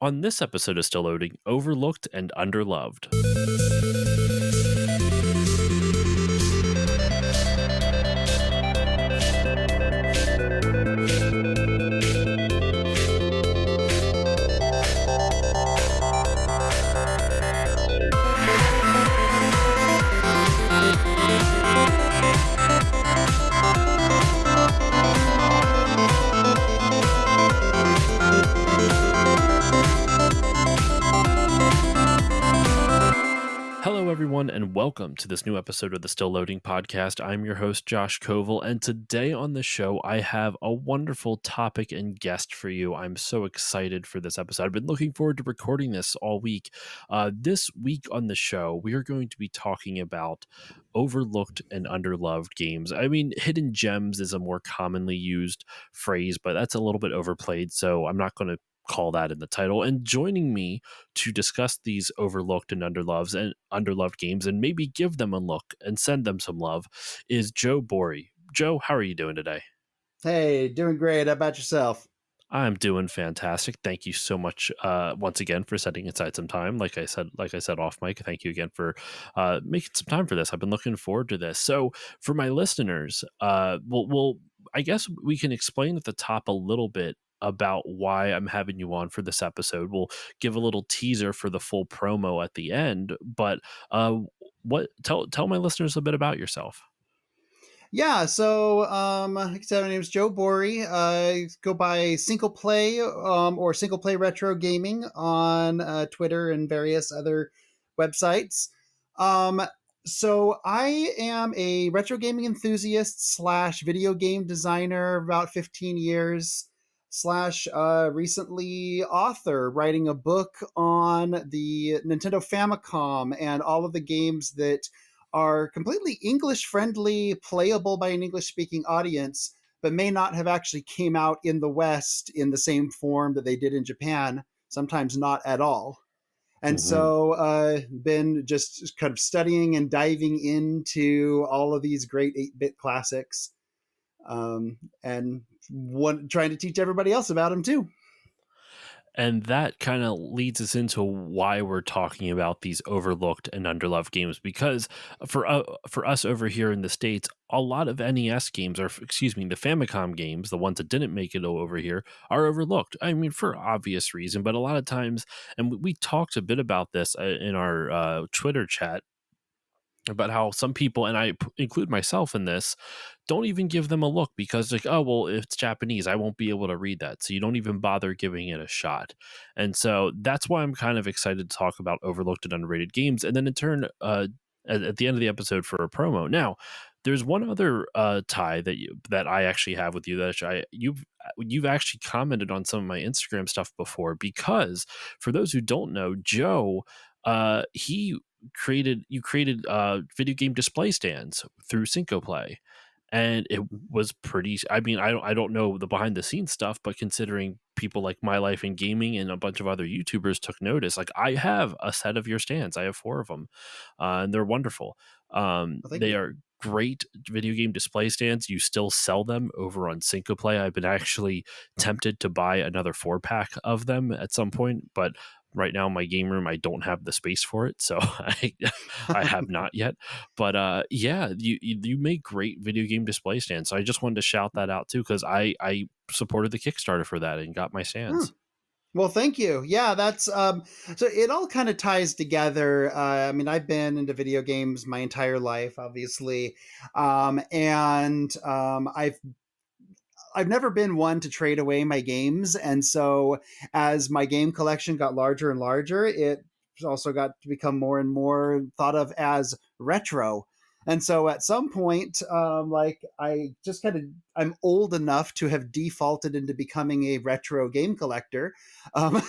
On this episode of Still Loading, Overlooked and Underloved. Hello, everyone, and welcome to this new episode of the Still Loading podcast. I'm your host, Josh Koval, and today on the show, I have a wonderful topic and guest for you. I'm so excited for this episode. I've been looking forward to recording this all week. This week on the show, we are going to be talking about overlooked and underloved games. I mean, hidden gems is a more commonly used phrase, but that's a little bit overplayed, so I'm not going to call that in the title. And joining me to discuss these overlooked and underloved games and maybe give them a look and send them some love is Joe Bourrie. Joe, how are you doing today? Hey, doing great. How about yourself? I'm doing fantastic. Thank you so much once again for setting aside some time. Like I said off mic, thank you again for making some time for this. I've been looking forward to this. So for my listeners, I guess we can explain at the top a little bit about why I'm having you on for this episode. We'll give a little teaser for the full promo at the end, but tell my listeners a bit about yourself. Yeah, so like I said, my name is Joe Bourrie. I go by Single Play or Single Play Retro Gaming on Twitter and various other websites. Um, so I am a retro gaming enthusiast slash video game designer, about 15 years slash recently author, writing a book on the Nintendo Famicom and all of the games that are completely English friendly, playable by an English speaking audience, but may not have actually came out in the West in the same form that they did in Japan, sometimes not at all. And Mm-hmm. so been just kind of studying and diving into all of these great 8-bit classics, and trying to teach everybody else about them too. And that kind of leads us into why we're talking about these overlooked and underloved games. Because for us over here in the States, a lot of NES games, or excuse me, the Famicom games, the ones that didn't make it over here, are overlooked. I mean, for obvious reason, but a lot of times, and we talked a bit about this in our Twitter chat, about how some people, and I include myself in this, don't even give them a look because, like, oh, well, if it's Japanese, I won't be able to read that. So you don't even bother giving it a shot. And so that's why I'm kind of excited to talk about overlooked and underrated games. And then in turn, at the end of the episode for a promo. Now, there's one other tie that I actually have with you that you've actually commented on some of my Instagram stuff before, because for those who don't know, Joe, he created video game display stands through Cinco Play, and it was pretty. I mean, I don't know the behind the scenes stuff, but considering people like My Life in Gaming and a bunch of other YouTubers took notice, like, I have a set of your stands. I have 4 of them, and they're wonderful. Well, thank They you. are great video game display stands. You still sell them over on Cinco Play. I've been actually tempted to buy another 4-pack of them at some point, but right now in my game room I don't have the space for it, so I have not yet. But yeah, you make great video game display stands, so I just wanted to shout that out too, because I supported the Kickstarter for that and got my Hmm. stands. Well, thank you. Yeah, that's so it all kind of ties together. I mean, I've been into video games my entire life, obviously, and I've never been one to trade away my games, and so as my game collection got larger and larger, it also got to become more and more thought of as retro. And so at some point, like I just kind of, I'm old enough to have defaulted into becoming a retro game collector, um,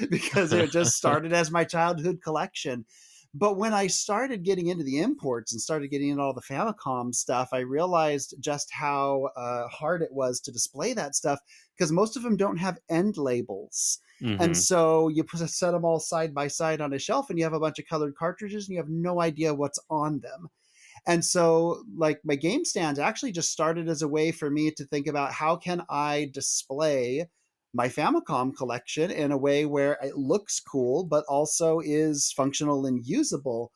because it just started as my childhood collection. But when I started getting into the imports and started getting into all the Famicom stuff, I realized just how hard it was to display that stuff, because most of them don't have end labels. And Hmm. so you set them all side by side on a shelf and you have a bunch of colored cartridges and you have no idea what's on them. And so, like, my game stands actually just started as a way for me to think about how can I display my Famicom collection in a way where it looks cool, but also is functional and usable.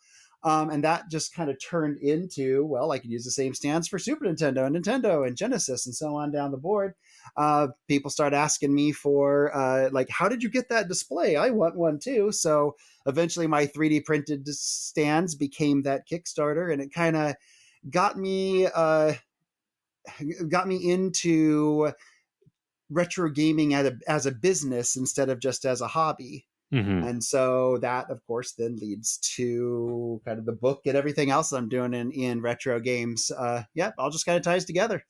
And that just kind of turned into, well, I could use the same stands for Super Nintendo and Genesis and so on down the board. People start asking me for, like, how did you get that display? I want one too. So eventually my 3D printed stands became that Kickstarter, and it kind of got me got me into retro gaming as a business instead of just as a hobby. Hmm. And so that, of course, then leads to kind of the book and everything else that I'm doing in retro games. Yeah, all just kind of ties together.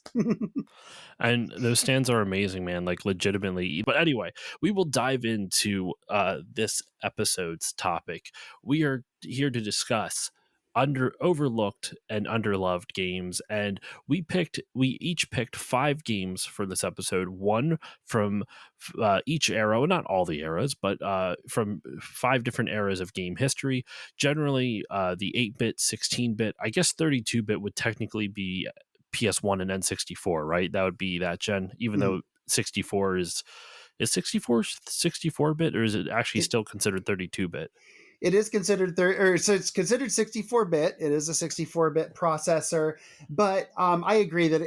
And those stands are amazing, man, like legitimately. But anyway, we will dive into this episode's topic. We are here to discuss under overlooked and underloved games, and we each picked 5 games for this episode, one from each era, well, not all the eras, but from 5 different eras of game history. Generally the 8-bit, 16-bit, I guess 32-bit would technically be PS1 and N64, right? That would be that gen, even though 64 is 64 bit, or is it actually it, still considered 32-bit? it is considered or so it's considered 64-bit. It is a 64-bit processor, but I agree that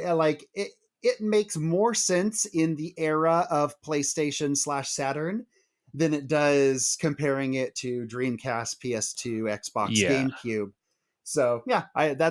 it makes more sense in the era of PlayStation/Saturn than it does comparing it to Dreamcast, PS2, Xbox, Yeah. GameCube. So yeah,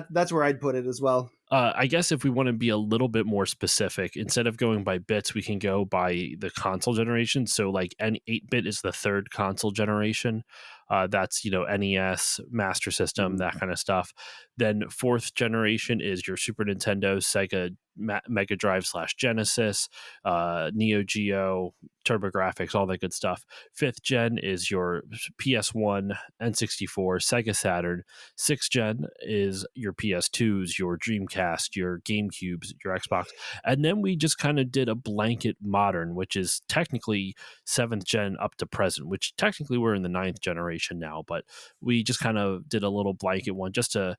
that's where I'd put it as well. I guess if we want to be a little bit more specific, instead of going by bits, we can go by the console generation. So, like, an 8-bit is the third console generation. That's, NES, Master System, Mm. that kind of stuff. Then fourth generation is your Super Nintendo, Sega, Mega Drive slash Genesis, Neo Geo, TurboGrafx, all that good stuff. Fifth gen is your PS1, N64, Sega Saturn. Sixth gen is your PS2s, your Dreamcast, your GameCubes, your Xbox. And then we just kind of did a blanket modern, which is technically seventh gen up to present, which technically we're in the ninth generation now, but we just kind of did a little blanket one just to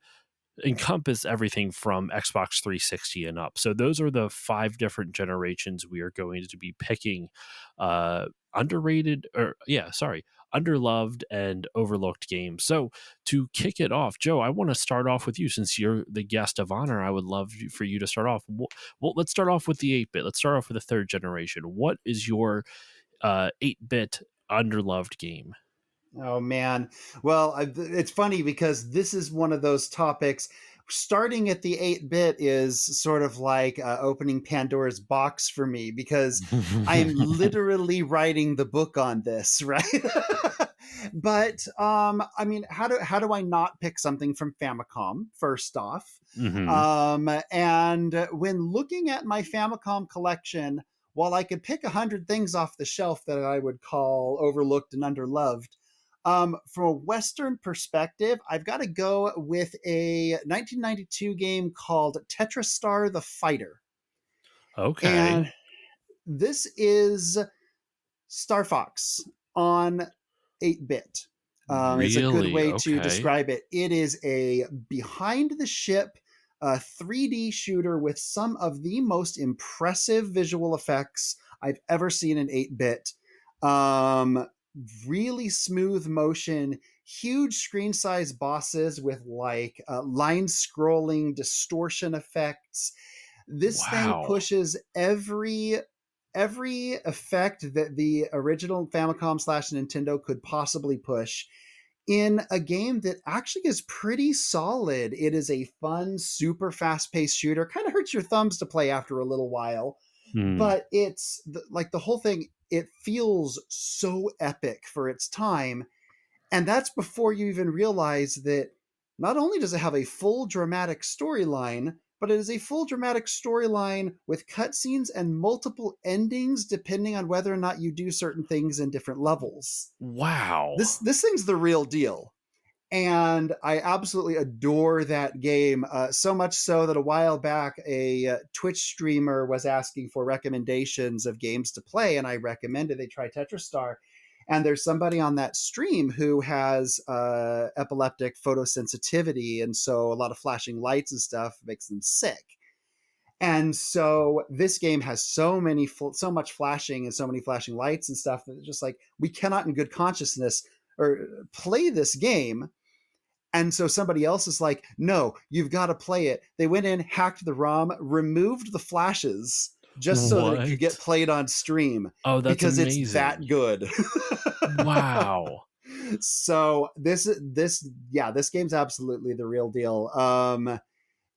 encompass everything from Xbox 360 and up. So those are the 5 different generations we are going to be picking. Underrated, or yeah, sorry, underloved and overlooked games. So to kick it off, Joe, I want to start off with you since you're the guest of honor. I would love for you to start off. Well, let's start off with the 8-bit. Let's start off with the third generation. What is your 8-bit underloved game? Oh man. Well, it's funny because this is one of those topics. Starting at the 8-bit is sort of like opening Pandora's box for me because I am literally writing the book on this, right? But I mean, how do I not pick something from Famicom first off? Hmm. And when looking at my Famicom collection, while I could pick 100 things off the shelf that I would call overlooked and underloved, from a Western perspective, I've got to go with a 1992 game called Tetristar the Fighter. Okay. And this is Star Fox on 8-bit. It's a good Really? way to Okay. describe it. It is a behind the ship 3D shooter with some of the most impressive visual effects I've ever seen in 8-bit. Um, really smooth motion, huge screen size bosses with like line scrolling distortion effects. This thing Wow. pushes every effect that the original Famicom/Nintendo could possibly push in a game that actually is pretty solid. It is a fun, super fast paced shooter. Kind of hurts your thumbs to play after a little while, Hmm. but like the whole thing, it feels so epic for its time. And that's before you even realize that not only does it have a full dramatic storyline, but it is a full dramatic storyline with cutscenes and multiple endings depending on whether or not you do certain things in different levels. Wow. This thing's the real deal. And I absolutely adore that game, so much so that a while back a Twitch streamer was asking for recommendations of games to play, and I recommended they try Tetristar. And there's somebody on that stream who has epileptic photosensitivity, and so a lot of flashing lights and stuff makes them sick. And so this game has so much flashing and so many flashing lights and stuff that it's just like we cannot in good consciousness or play this game. And so somebody else is like, no, you've got to play it. They went in, hacked the ROM, removed the flashes just so that it could get What? played on stream Oh, that's because it's amazing. that good. Wow. So this game's absolutely the real deal.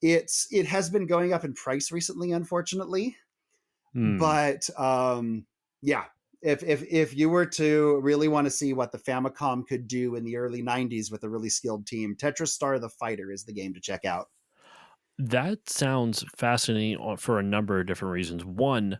It has been going up in price recently, unfortunately, Hmm. but yeah, if you were to really want to see what the Famicom could do in the early '90s with a really skilled team, Tetris Star the Fighter is the game to check out. That sounds fascinating for a number of different reasons. One,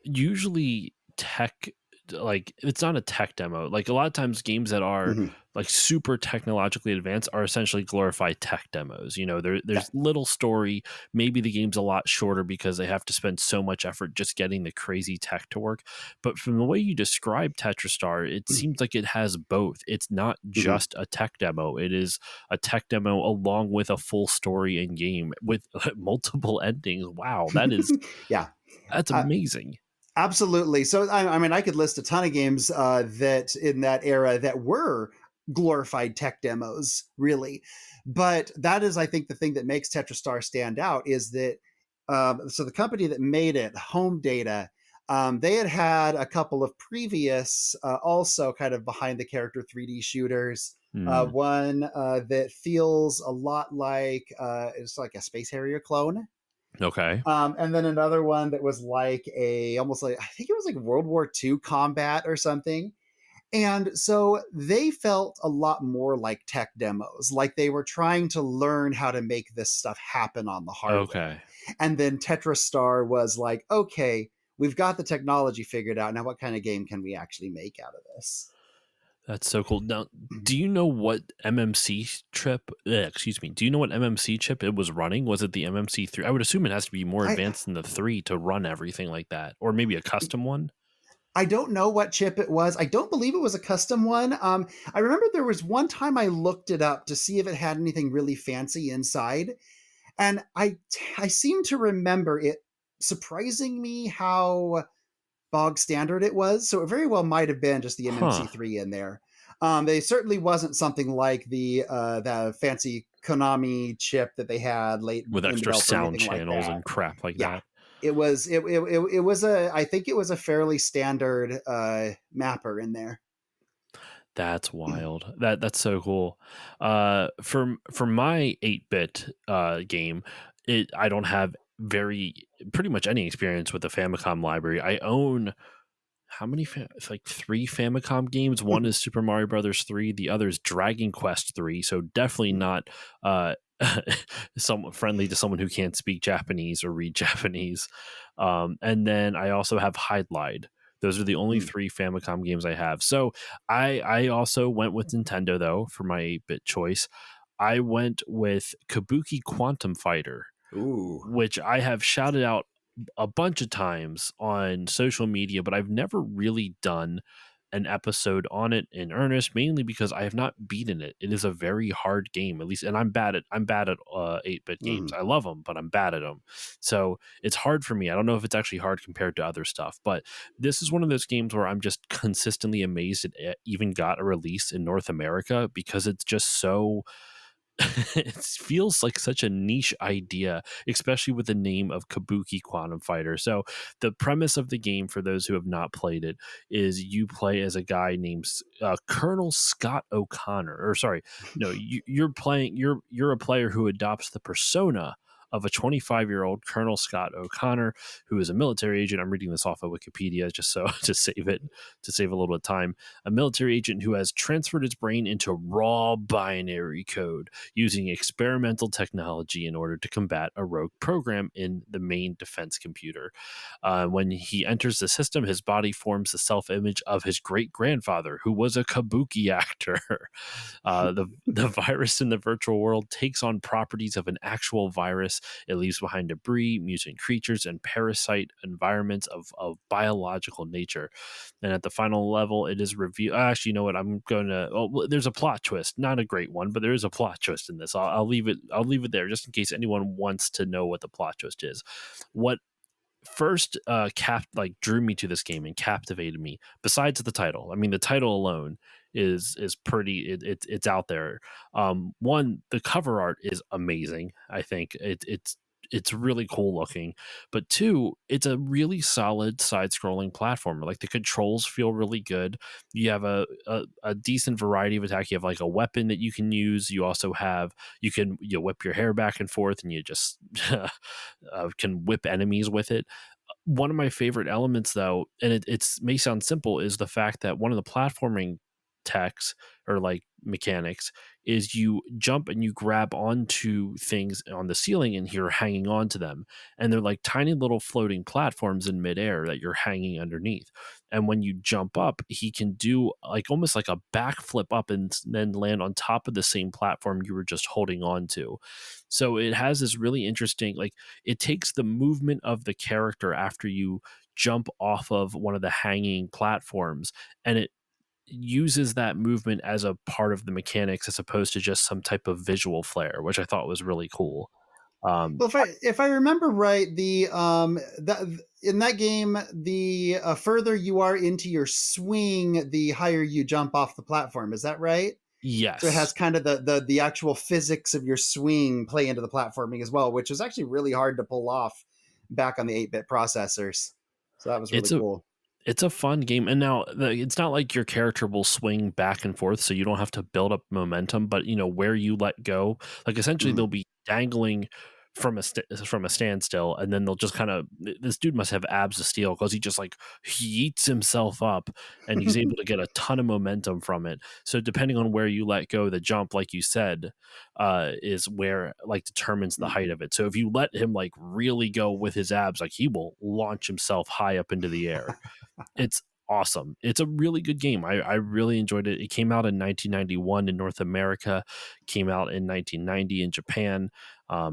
usually tech, like it's not a tech demo. Like a lot of times games that are Mhm. like super technologically advanced are essentially glorified tech demos. You know, Yeah. there's little story. Maybe the game's a lot shorter because they have to spend so much effort just getting the crazy tech to work. But from the way you describe Tetris Star, it seems like it has both. It's not Mhm. just a tech demo. It is a tech demo along with a full story and game with multiple endings. Wow, Yeah. that's Uh, amazing. Absolutely. So, I mean, I could list a ton of games that in that era that were glorified tech demos, really. But that is, I think, the thing that makes TetraStar stand out is that so the company that made it, Home Data, they had had a couple of previous, also kind of behind the character 3D shooters. Hmm. One that feels a lot like it's like a Space Harrier clone, Okay. and then another one that was like a almost like I think it was like World War II combat or something. And so they felt a lot more like tech demos, like they were trying to learn how to make this stuff happen on the hardware. Okay. And then TetraStar was like, okay, we've got the technology figured out. Now, what kind of game can we actually make out of this? That's so cool. Now, do you know what MMC chip? Excuse me. Do you know what MMC chip it was running? Was it the MMC 3? I would assume it has to be more I, advanced than the 3 to run everything like that, or maybe a custom one. I don't know what chip it was. I don't believe it was a custom one. I remember there was one time I looked it up to see if it had anything really fancy inside, and I seem to remember it surprising me how bog standard it was. So it very well might have been just the Huh. MMC3 in there. They certainly wasn't something like the fancy Konami chip that they had late With in extra development or sound anything like channels that. and crap like Yeah, that. it was a I think it was a fairly standard mapper in there. That's wild. That's so cool. For my 8-bit game, it I don't have very pretty much any experience with the Famicom library. I own how many it's like 3 Famicom games. One is Super Mario Brothers 3, the other is Dragon Quest 3, so definitely not uh somewhat friendly to someone who can't speak Japanese or read Japanese. And then I also have Hide. Those are the only 3 Famicom games I have. So I also went with Nintendo though for my 8-bit choice. I went with Kabuki Quantum Fighter, Ooh. which I have shouted out a bunch of times on social media, but I've never really done an episode on it in earnest, mainly because I have not beaten it. It is a very hard game, at least, and I'm bad at 8-bit games. Mhm. I love them, but I'm bad at them. So it's hard for me. I don't know if it's actually hard compared to other stuff, but this is one of those games where I'm just consistently amazed it even got a release in North America because it's just so it feels like such a niche idea, especially with the name of Kabuki Quantum Fighter. So, the premise of the game, for those who have not played it, is you play as a guy named Colonel Scott O'Connor. Or sorry, no, you're playing. You're a player who adopts the persona of a 25-year-old Colonel Scott O'Connor, who is a military agent. I'm reading this off of Wikipedia just so to save a little bit of time. A military agent who has transferred his brain into raw binary code using experimental technology in order to combat a rogue program in the main defense computer. When he enters the system, his body forms the self image of his great grandfather, who was a kabuki actor. The virus in the virtual world takes on properties of an actual virus It leaves behind debris, mutant creatures, and parasite environments of biological nature. And at the final level, it is review. Actually, you know what? I'm going to. Oh, well, there's a plot twist, not a great one, but there is a plot twist in this. I'll leave it. I'll leave it there just in case anyone wants to know what the plot twist is. What first drew me to this game and captivated me besides the title. I mean, the title alone is pretty it's out there. One, the cover art is amazing. I think it's really cool looking. But two, it's a really solid side scrolling platformer. Like the controls feel really good. You have a decent variety of attack. You have like a weapon that you can use. You also have you whip your hair back and forth and you just can whip enemies with it. One of my favorite elements, though, and it's may sound simple, is the fact that one of the platforming techs or like mechanics is you jump and you grab onto things on the ceiling and you're hanging on to them. And they're like tiny little floating platforms in midair that you're hanging underneath. And when you jump up, he can do like almost like a backflip up and then land on top of the same platform you were just holding on to. So it has this really interesting, like, it takes the movement of the character after you jump off of one of the hanging platforms and it uses that movement as a part of the mechanics as opposed to just some type of visual flair, which I thought was really cool. Um, Well, if I remember right, the that in that game, the further you are into your swing, the higher you jump off the platform. Is that right? So it has yes, kind of the actual physics of your swing play into the platforming as well, which is actually really hard to pull off back on the 8-bit processors. So that was really it's a cool. it's a fun game, and now it's not like your character will swing back and forth, so you don't have to build up momentum. But you know where you let go, like essentially Mhm. they'll be dangling from a standstill, and then they'll just kind of this dude must have abs of steel because he just like he eats himself up, and he's able to get a ton of momentum from it. So depending on where you let go, the jump, like you said, is where like determines the height of it. So if you let him like really go with his abs, like he will launch himself high up into the air. It's awesome. It's a really good game. I really enjoyed it. It came out in 1991 in North America, came out in 1990 in Japan, a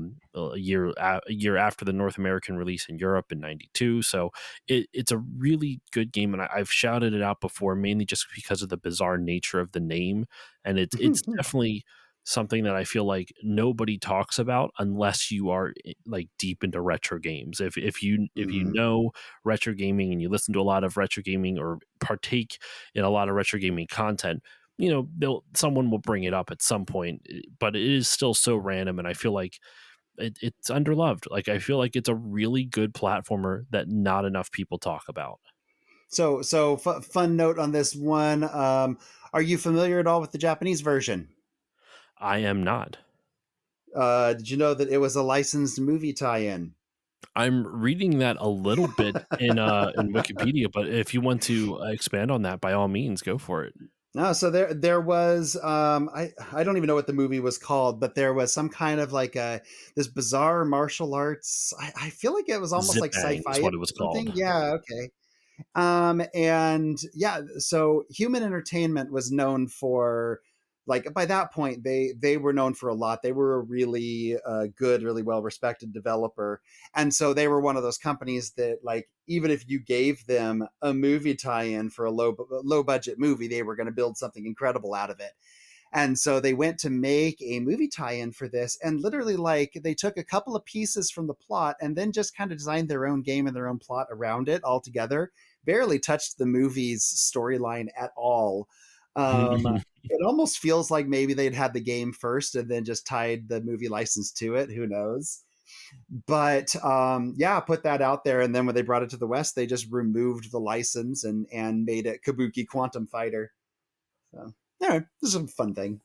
year after the North American release in Europe in 92. So it's a really good game, and I've shouted it out before, mainly just because of the bizarre nature of the name, and it's definitely something that I feel like nobody talks about unless you are like deep into retro games. If you Mhm. know retro gaming and you listen to a lot of retro gaming or partake in a lot of retro gaming content, you know, someone will bring it up at some point, but it is still so random, and I feel like it's underloved. Like I feel like it's a really good platformer that not enough people talk about. Fun note on this one. Are you familiar at all with the Japanese version? I am not. Did you know that it was a licensed movie tie-in? I'm reading that a little bit in Wikipedia, but if you want to expand on that, by all means, go for it. No, so there was I don't even know what the movie was called, but there was some kind of like a this bizarre martial arts. I feel like it was almost Zip like Bang is sci-fi or what it was something. called. Yeah, okay. And yeah, so Human Entertainment was known for, like, by that point they were known for a lot. They were a really good, really well respected developer, and so they were one of those companies that, like, even if you gave them a movie tie-in for a low budget movie, they were going to build something incredible out of it. And so they went to make a movie tie-in for this, and literally, like, they took a couple of pieces from the plot and then just kind of designed their own game and their own plot around it altogether. Barely touched the movie's storyline at all. It almost feels like maybe they'd had the game first and then just tied the movie license to it. Who knows? But yeah, put that out there, and then when they brought it to the West, they just removed the license and made it Kabuki Quantum Fighter. So yeah, this is a fun thing.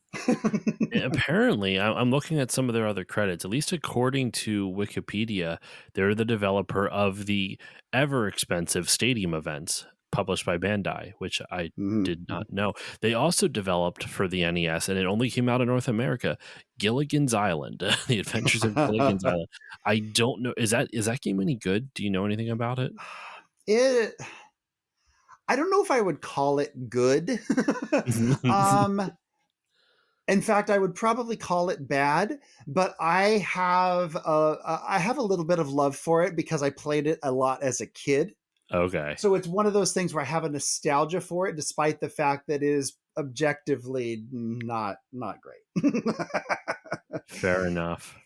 Apparently, I'm looking at some of their other credits. At least according to Wikipedia, they're the developer of the ever expensive Stadium events published by Bandai, which I did Mhm. not know. They also developed for the NES, and it only came out in North America, Gilligan's Island, The Adventures of Gilligan's Island. I don't know. Is that game any good? Do you know anything about it? it I don't know if I would call it good. um In fact, I would probably call it bad, but I have a little bit of love for it because I played it a lot as a kid. Okay. So it's one of those things where I have a nostalgia for it, despite the fact that it is objectively not great. Fair enough.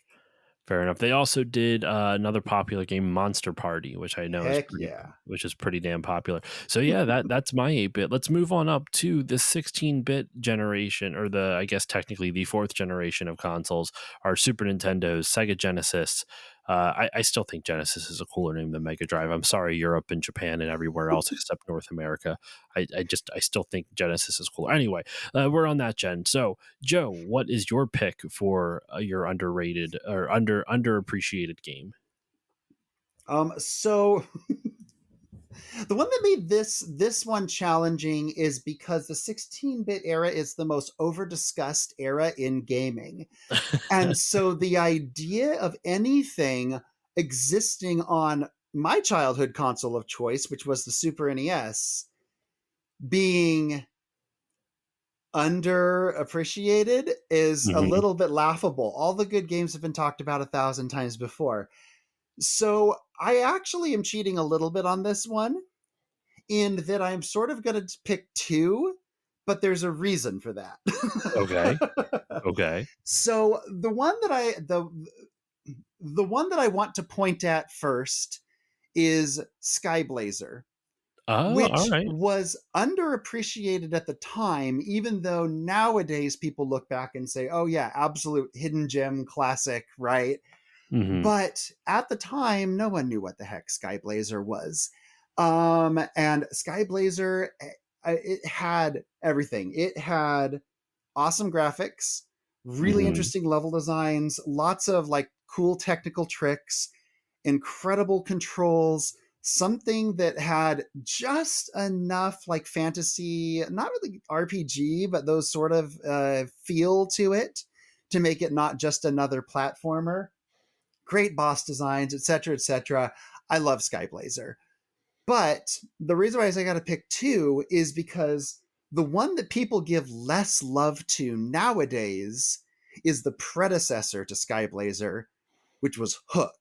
Fair enough. They also did another popular game, Monster Party, which I know Heck yeah. which is pretty damn popular. So yeah, that's my 8-bit. Let's move on up to the 16-bit generation, or the I guess technically the fourth generation of consoles, our Super Nintendos, Sega Genesis. I still think Genesis is a cooler name than Mega Drive. I'm sorry, Europe and Japan and everywhere else except North America. I still think Genesis is cooler. Anyway, we're on that gen. So Joe, what is your pick for your underrated or underappreciated game? So the one that made this one challenging is because the 16-bit era is the most over discussed era in gaming. And so the idea of anything existing on my childhood console of choice, which was the Super NES, being underappreciated is a Mhm. little bit laughable. All the good games have been talked about 1,000 times before. So I actually am cheating a little bit on this one in that I'm sort of going to pick two, but there's a reason for that. Okay. Okay. So the one that I want to point at first is Skyblazer, Oh, all which right. was underappreciated at the time, even though nowadays people look back and say, oh, yeah, absolute hidden gem classic, right? Mhm. But at the time, no one knew what the heck Skyblazer was. And Skyblazer, it had everything. It had awesome graphics, really Mhm. interesting level designs, lots of like cool technical tricks, incredible controls, something that had just enough like fantasy, not really RPG, but those sort of feel to it to make it not just another platformer. Great boss designs, etc., etc. I love Skyblazer. But the reason why I say I got to pick two is because the one that people give less love to nowadays is the predecessor to Skyblazer, which was Hook.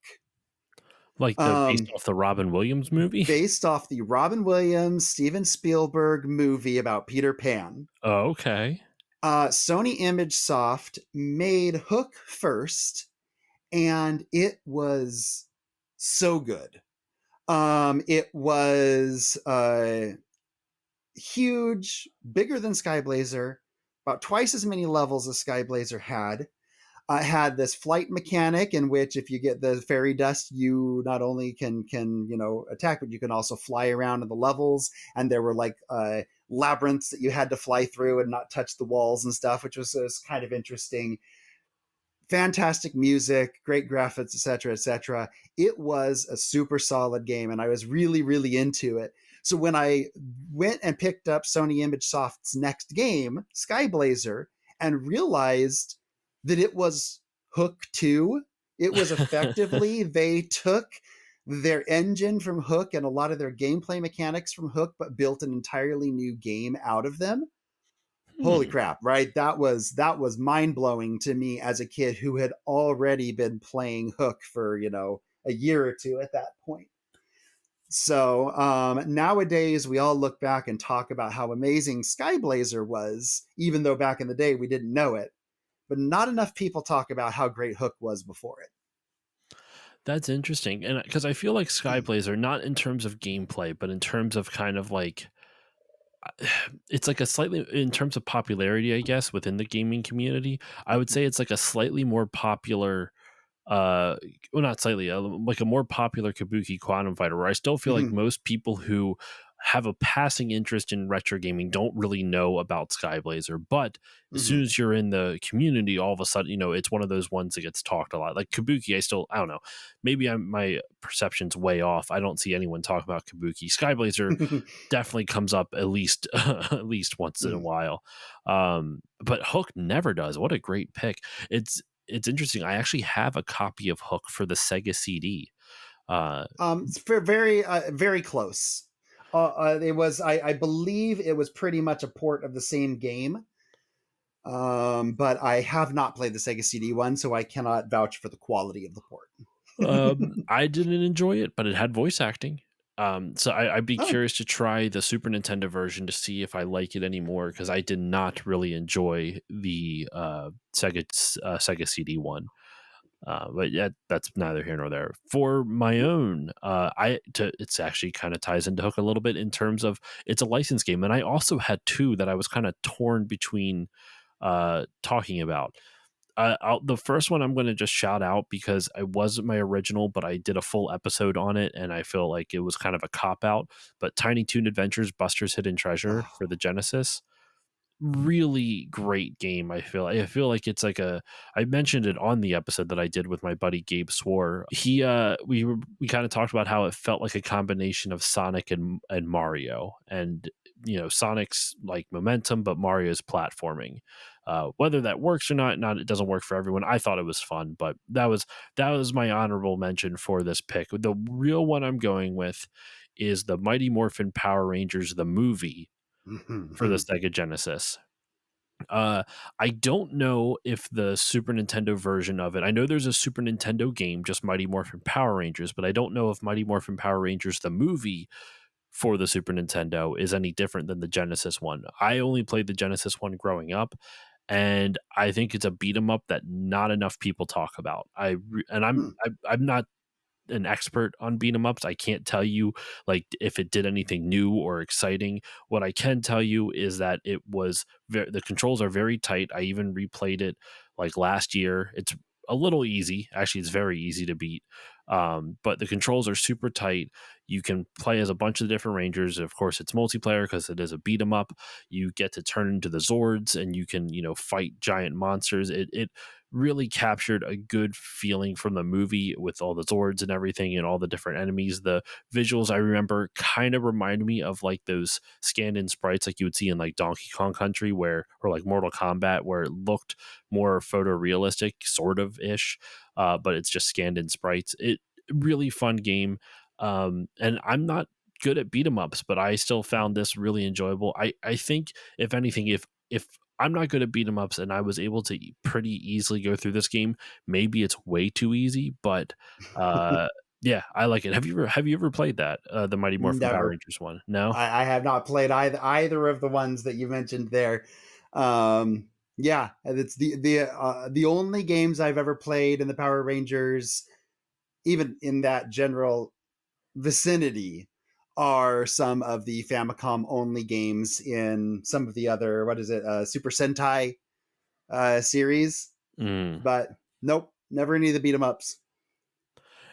Like the based Um, off the Robin Williams movie? Based off the Robin Williams, Steven Spielberg movie about Peter Pan. Oh, okay. Sony Image Soft made Hook first, and it was so good. It was huge, bigger than Skyblazer, about twice as many levels as Skyblazer had. Had this flight mechanic in which if you get the fairy dust, you not only can attack, but you can also fly around in the levels. And there were like labyrinths that you had to fly through and not touch the walls and stuff, which was kind of interesting. Fantastic music, great graphics, etc., etc. It was a super solid game, and I was really, really into it. So when I went and picked up Sony Image Soft's next game, Skyblazer, and realized that it was Hook 2, it was effectively they took their engine from Hook and a lot of their gameplay mechanics from Hook, but built an entirely new game out of them. Holy Hmm. crap, right? That was mind-blowing to me as a kid who had already been playing Hook for a year or two at that point. So nowadays we all look back and talk about how amazing Skyblazer was, even though back in the day we didn't know it, but not enough people talk about how great Hook was before That's interesting, and because I feel like it. Skyblazer, not in terms of gameplay, but in terms of kind of like it's like a slightly in terms of popularity, I guess, within the gaming community, I would say it's like a slightly more popular uh well, not slightly, like a more popular Kabuki Quantum Fighter, where I still feel like most people who have a passing interest in retro gaming don't really know about Skyblazer, but as soon Mhm. as you're in the community, all of a sudden, it's one of those ones that gets talked a lot. Like Kabuki, I don't know, maybe my perception's way off. I don't see anyone talk about Kabuki. Skyblazer Mhm. definitely comes up at least at least once in a while. But Hook never does. What a great pick. It's interesting. I actually have a copy of Hook for the Sega CD. Uh, It's very close. It was, I believe, it was pretty much a port of the same game. But I have not played the Sega CD one, so I cannot vouch for the quality of the port. I didn't enjoy it, but it had voice acting. So I'd be Oh, curious to try the Super Nintendo version to see if I like it anymore because I did not really enjoy the Sega CD one. But yeah, that's neither here nor there. For my own, it's actually kind of ties into Hook a little bit in terms of it's a license game, and I also had two that I was kind of torn between talking about. The first one I'm going to just shout out because it wasn't my original, but I did a full episode on it, and I feel like it was kind of a cop out. But Tiny Toon Adventures: Buster's Hidden Treasure for oh. the Genesis, really great game. I feel like it's like a I mentioned it on the episode that I did with my buddy Gabe Swore. We kind of talked about how it felt like a combination of Sonic and Mario, and Sonic's like momentum but Mario's platforming. Whether that works or not, it doesn't work for everyone. I thought it was fun, but that was my honorable mention for this pick. The real one I'm going with is the Mighty Morphin Power Rangers the movie for the Sega Genesis. Uh, I don't know if the Super Nintendo version of it. I know there's a Super Nintendo game, just Mighty Morphin Power Rangers, but I don't know if Mighty Morphin Power Rangers the movie for the Super Nintendo is any different than the Genesis one. I only played the Genesis one growing up, and I think it's a beat 'em up that not enough people talk about. I'm not an expert on beat 'em ups. I can't tell you like if it did anything new or exciting. What I can tell you is that the controls are very tight. I even replayed it like last year. It's a little easy. Actually, it's very easy to beat. But the controls are super tight. You can play as a bunch of different rangers. Of course, it's multiplayer because it is a beat 'em up. You get to turn into the Zords and you can, fight giant monsters. It really captured a good feeling from the movie with all the Zords and everything and all the different enemies. The visuals I remember kind of remind me of like those scanned in sprites like you would see in like Donkey Kong Country or like Mortal Kombat where it looked more photorealistic, sort of ish, but it's just scanned in sprites. It really fun game. And I'm not good at beat 'em ups, but I still found this really enjoyable. I think if anything, if I'm not good at beat 'em ups, and I was able to pretty easily go through this game. Maybe it's way too easy, but uh, yeah, I like it. Have you ever played that the Mighty Morphin Power Never. Rangers one? No. I have not played either of the ones that you mentioned there. Yeah, it's the only games I've ever played in the Power Rangers, even in that general vicinity, are some of the Famicom only games in some of the other what is it Super Sentai series. Mm. But nope, never any of the beat 'em ups.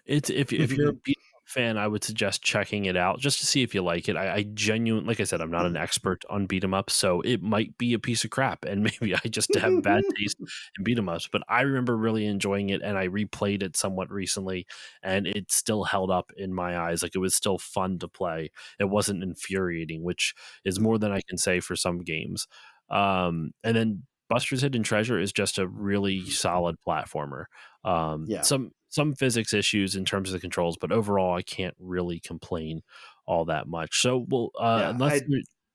It's if you're a beat 'em up fan, I would suggest checking it out just to see if you like it. I genuinely, like I said, I'm not an expert on beat 'em ups, so it might be a piece of crap, and maybe I just have bad taste in beat 'em ups. But I remember really enjoying it, and I replayed it somewhat recently, and it still held up in my eyes. Like it was still fun to play. It wasn't infuriating, which is more than I can say for some games. And then Buster's Hidden Treasure is just a really solid platformer. Yeah, Some physics issues in terms of the controls, but overall, I can't really complain all that much. So, well, yeah. let's.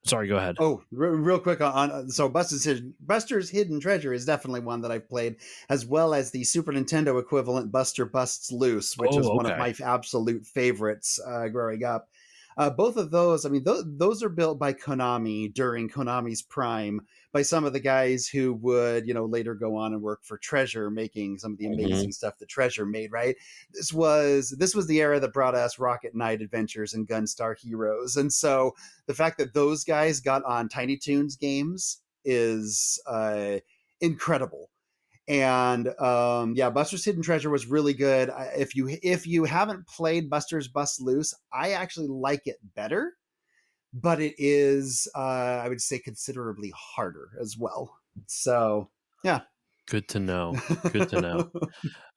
Sorry, go ahead. Oh, real quick so Buster's Hidden Treasure is definitely one that I've played, as well as the Super Nintendo equivalent Buster Busts Loose, which is Oh, one of okay. my absolute favorites growing up. Both of those, I mean, those are built by Konami during Konami's prime, by some of the guys who would, later go on and work for Treasure, making some of the Mhm. amazing stuff that Treasure made. Right? This was the era that brought us Rocket Knight Adventures and Gunstar Heroes, and so the fact that those guys got on Tiny Toons games is incredible. And yeah, Buster's Hidden Treasure was really good. If you haven't played Buster's Bust Loose, I actually like it better, but it is I would say considerably harder as well. So yeah. Good to know. Good to know.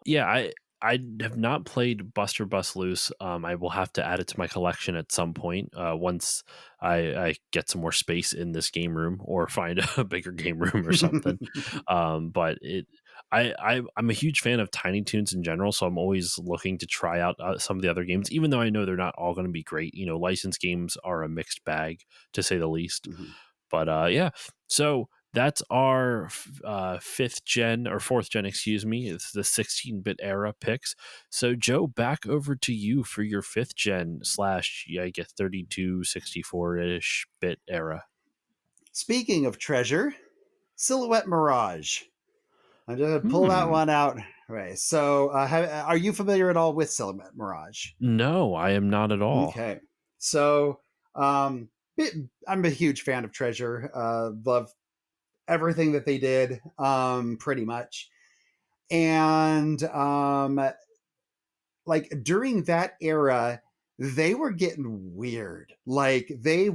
Yeah, I have not played Buster Bust Loose. I will have to add it to my collection at some point once I get some more space in this game room or find a bigger game room or something. But I'm a huge fan of Tiny Toons in general, so I'm always looking to try out some of the other games, even though I know they're not all going to be great. Licensed games are a mixed bag to say the least. Mhm. But yeah, so That's our fifth gen or fourth gen, excuse me. It's the 16-bit era picks. So, Joe, back over to you for your fifth gen slash, yeah, I guess 32, 64 ish bit era. Speaking of treasure, Silhouette Mirage. I'm just gonna pull that Hmm. one out. Right. So, are you familiar at all with Silhouette Mirage? No, I am not at all. Okay. So, um, I'm a huge fan of Treasure. Love everything that they did, pretty much. And like during that era, they were getting weird. Like they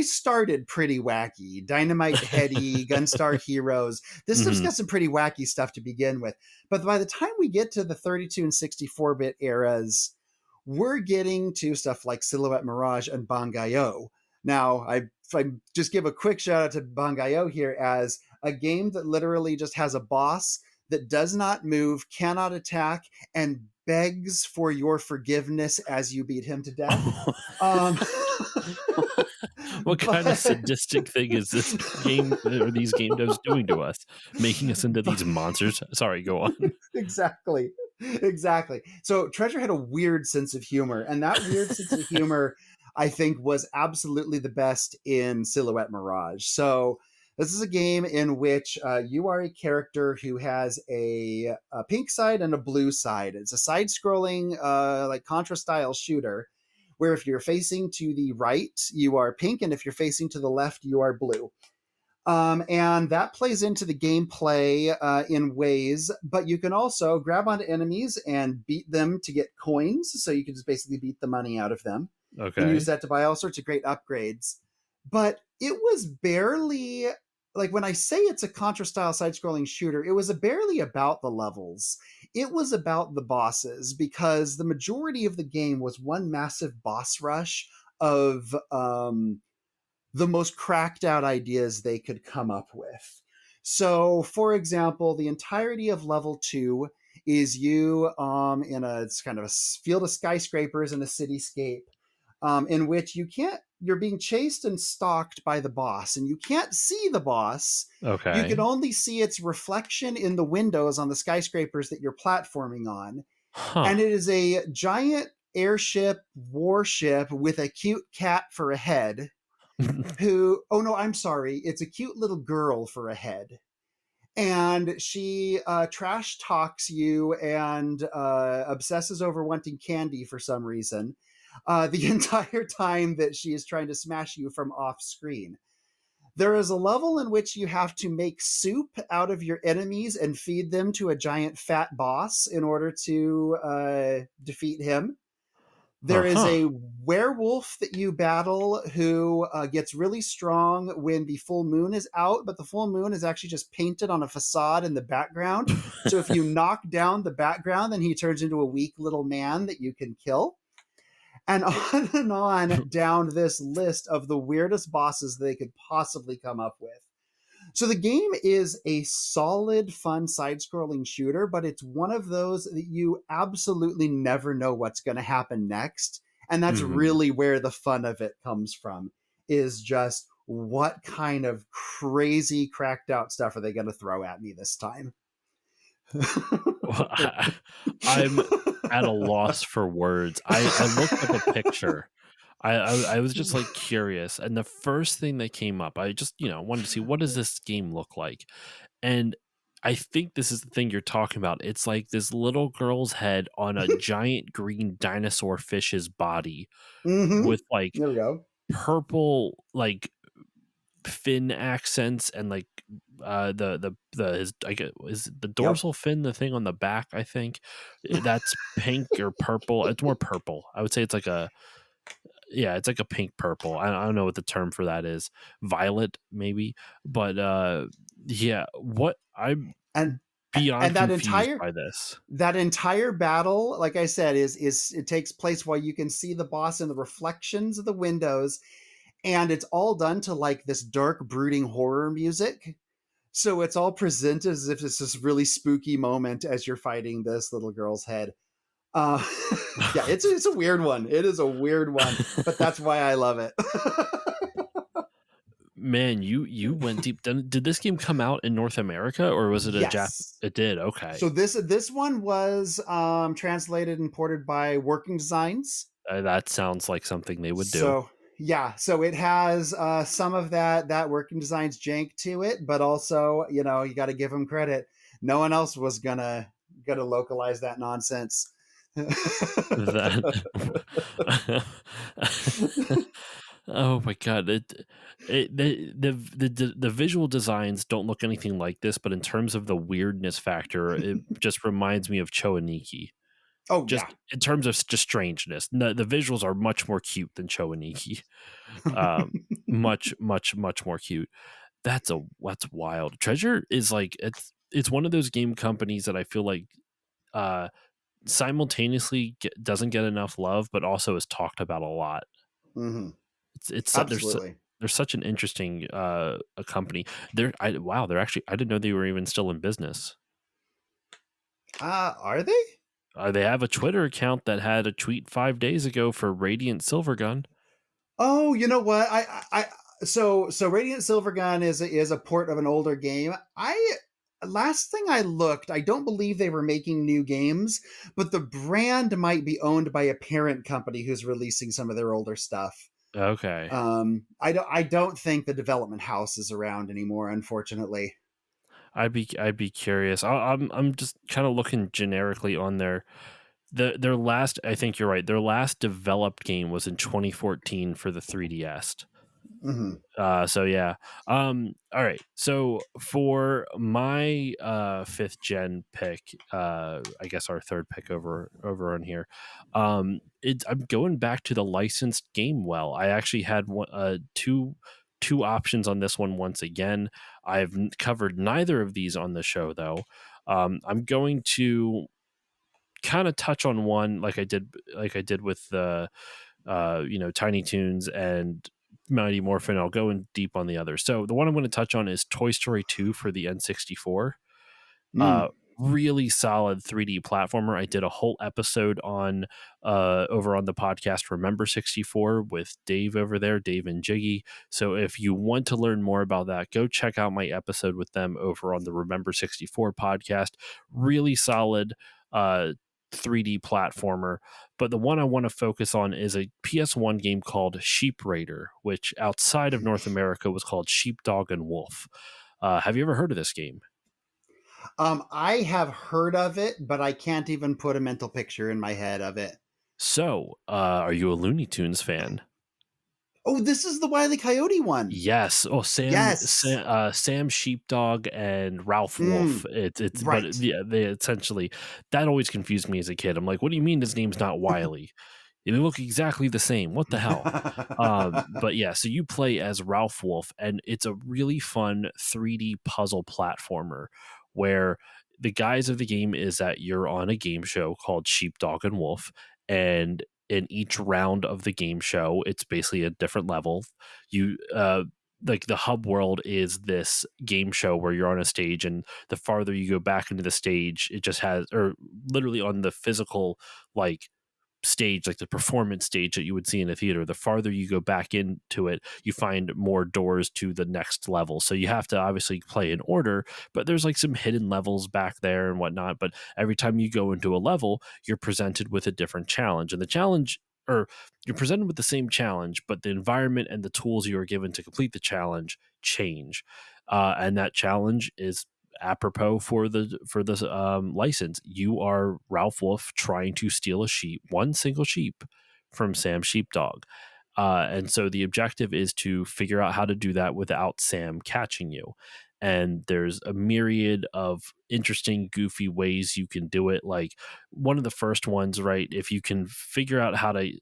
started pretty wacky. Dynamite Heady, Gunstar Heroes. This stuff's Hmm. got some pretty wacky stuff to begin with. But by the time we get to the 32 and 64-bit eras, we're getting to stuff like Silhouette Mirage and Bangayo. Now, I just give a quick shout out to Bangayo here as a game that literally just has a boss that does not move, cannot attack, and begs for your forgiveness as you beat him to death. Um, What kind of but, sadistic thing is this game or these game devs doing to us, making us into but these monsters? Sorry, go on. exactly. Exactly. So Treasure had a weird sense of humor, and that weird sense of humor, I think, was absolutely the best in Silhouette Mirage. So this is a game in which you are a character who has a pink side and a blue side. It's a side-scrolling, like Contra style shooter, where if you're facing to the right, you are pink, and if you're facing to the left, you are blue. And that plays into the gameplay in ways, but you can also grab onto enemies and beat them to get coins. So you can just basically beat the money out of them and use Okay. that to buy all sorts of great upgrades. But it was barely like when I say it's a Contra style side scrolling shooter, it was barely about the levels. It was about the bosses because the majority of the game was one massive boss rush of the most cracked out ideas they could come up with. So, for example, the entirety of level 2 is you in a it's kind of a field of skyscrapers in a cityscape in which you're being chased and stalked by the boss, and you can't see the boss. You can Okay. only see its reflection in the windows on the skyscrapers that you're platforming on. Huh. And it is a giant airship warship with a cute cat for a head who, oh no, I'm sorry, it's a cute little girl for a head. And she trash talks you and obsesses over wanting candy for some reason the entire time that she is trying to smash you from off screen. There is a level in which you have to make soup out of your enemies and feed them to a giant fat boss in order to defeat him. There is Uh-huh. a werewolf that you battle who gets really strong when the full moon is out, but the full moon is actually just painted on a facade in the background. So if you knock down the background, then he turns into a weak little man that you can kill. And on and on down this list of the weirdest bosses they could possibly come up with. So the game is a solid, fun side-scrolling shooter, but it's one of those that you absolutely never know what's going to happen next, and that's Mhm. really where the fun of it comes from. Is just what kind of crazy, cracked out stuff are they going to throw at me this time? Well, I'm at a loss for words. I looked up a picture. I was just, like, curious, and the first thing that came up, I just, wanted to see what does this game look like? And I think this is the thing you're talking about. It's like this little girl's head on a giant green dinosaur fish's body Mm-hmm. with, like, There we go. purple, like, fin accents and, like, the his I get is the Yep. dorsal fin the thing on the back, I think? That's pink or purple. It's more purple. I would say it's like a yeah, it's like a pink purple. I don't know what the term for that is. Violet, maybe? But, yeah, what I'm And beyond and confused by this. that entire battle, like I said, is it takes place while you can see the boss in the reflections of the windows, and it's all done to like this dark, brooding horror music. So it's all presented as if it's this really spooky moment as you're fighting this little girl's head. Uh, yeah, it's a weird one. It is a weird one, but that's why I love it. Man, you went deep. Then did this game come out in North America, or was it a Jap? Yes. It did. So Okay. this one was translated and ported by Working Designs. That sounds like something they would do. So yeah, so it has some of that Working Designs jank to it, but also you got to give them credit. No one else was gonna localize that nonsense. That Oh my god, the visual designs don't look anything like this, but in terms of the weirdness factor, it just reminds me of Choaniki. Oh yeah. Just in terms of just strangeness. The visuals are much more cute than Choaniki. Um, much, much, much more cute. That's wild. Treasure is like it's one of those game companies that I feel like uh simultaneously doesn't get enough love, but also is talked about a lot. Hmm. It's Absolutely. they're such an interesting a company. They're actually I didn't know they were even still in business. Are they? They have a Twitter account that had a tweet 5 days ago for Radiant Silvergun. Oh, you know what? So Radiant Silvergun is a port of an older game. I Last thing I looked, I don't believe they were making new games, but the brand might be owned by a parent company who's releasing some of their older stuff. Okay, I don't think the development house is around anymore, unfortunately. I'd be curious. I'm just kind of looking generically on their last. I think you're right. Their last developed game was in 2014 for the 3DS. Hmm. So yeah. All right. So for my fifth gen pick, I guess our third pick over on here, I'm going back to the licensed game. Well, I actually had two options on this one once again. I've covered neither of these on the show though. I'm going to kind of touch on one like I did with the Tiny Toons and Mighty Morphin. I'll go in deep on the other. So the one I'm going to touch on is Toy Story 2 for the N64. Uh, Mm. Really solid 3D platformer. I did a whole episode on over on the podcast Remember 64 with Dave over there, Dave and Jiggy. So if you want to learn more about that, go check out my episode with them over on the Remember 64 podcast. Really solid uh 3D platformer. But the one I want to focus on is a PS1 game called Sheep Raider, which outside of North America was called Sheepdog and Wolf. Have you ever heard of this game? I have heard of it, but I can't even put a mental picture in my head of it. So, are you a Looney Tunes fan? Oh, this is the Wile E. Coyote one. Yes. Oh, Yes. Sam Sheepdog and Ralph Wolf. Mm, But right. yeah, they essentially that always confused me as a kid. I'm like, what do you mean his name's not Wiley? They look exactly the same. What the hell? But yeah, so you play as Ralph Wolf, and it's a really fun 3D puzzle platformer where the guise of the game is that you're on a game show called Sheepdog and Wolf, and in each round of the game show, it's basically a different level. You like the hub world is this game show where you're on a stage, and the farther you go back into the stage, it just has, or literally on the physical like stage, like the performance stage that you would see in a theater, the farther you go back into it, you find more doors to the next level. So you have to obviously play in order, but there's like some hidden levels back there and whatnot. But every time you go into a level, you're presented with a different challenge. And the challenge, or you're presented with the same challenge, but the environment and the tools you are given to complete the challenge change. And that challenge is apropos for this license. You are Ralph Wolf trying to steal a sheep, one single sheep, from Sam Sheepdog. And so the objective is to figure out how to do that without Sam catching you. And there's a myriad of interesting, goofy ways you can do it. Like one of the first ones, right? If you can figure out how to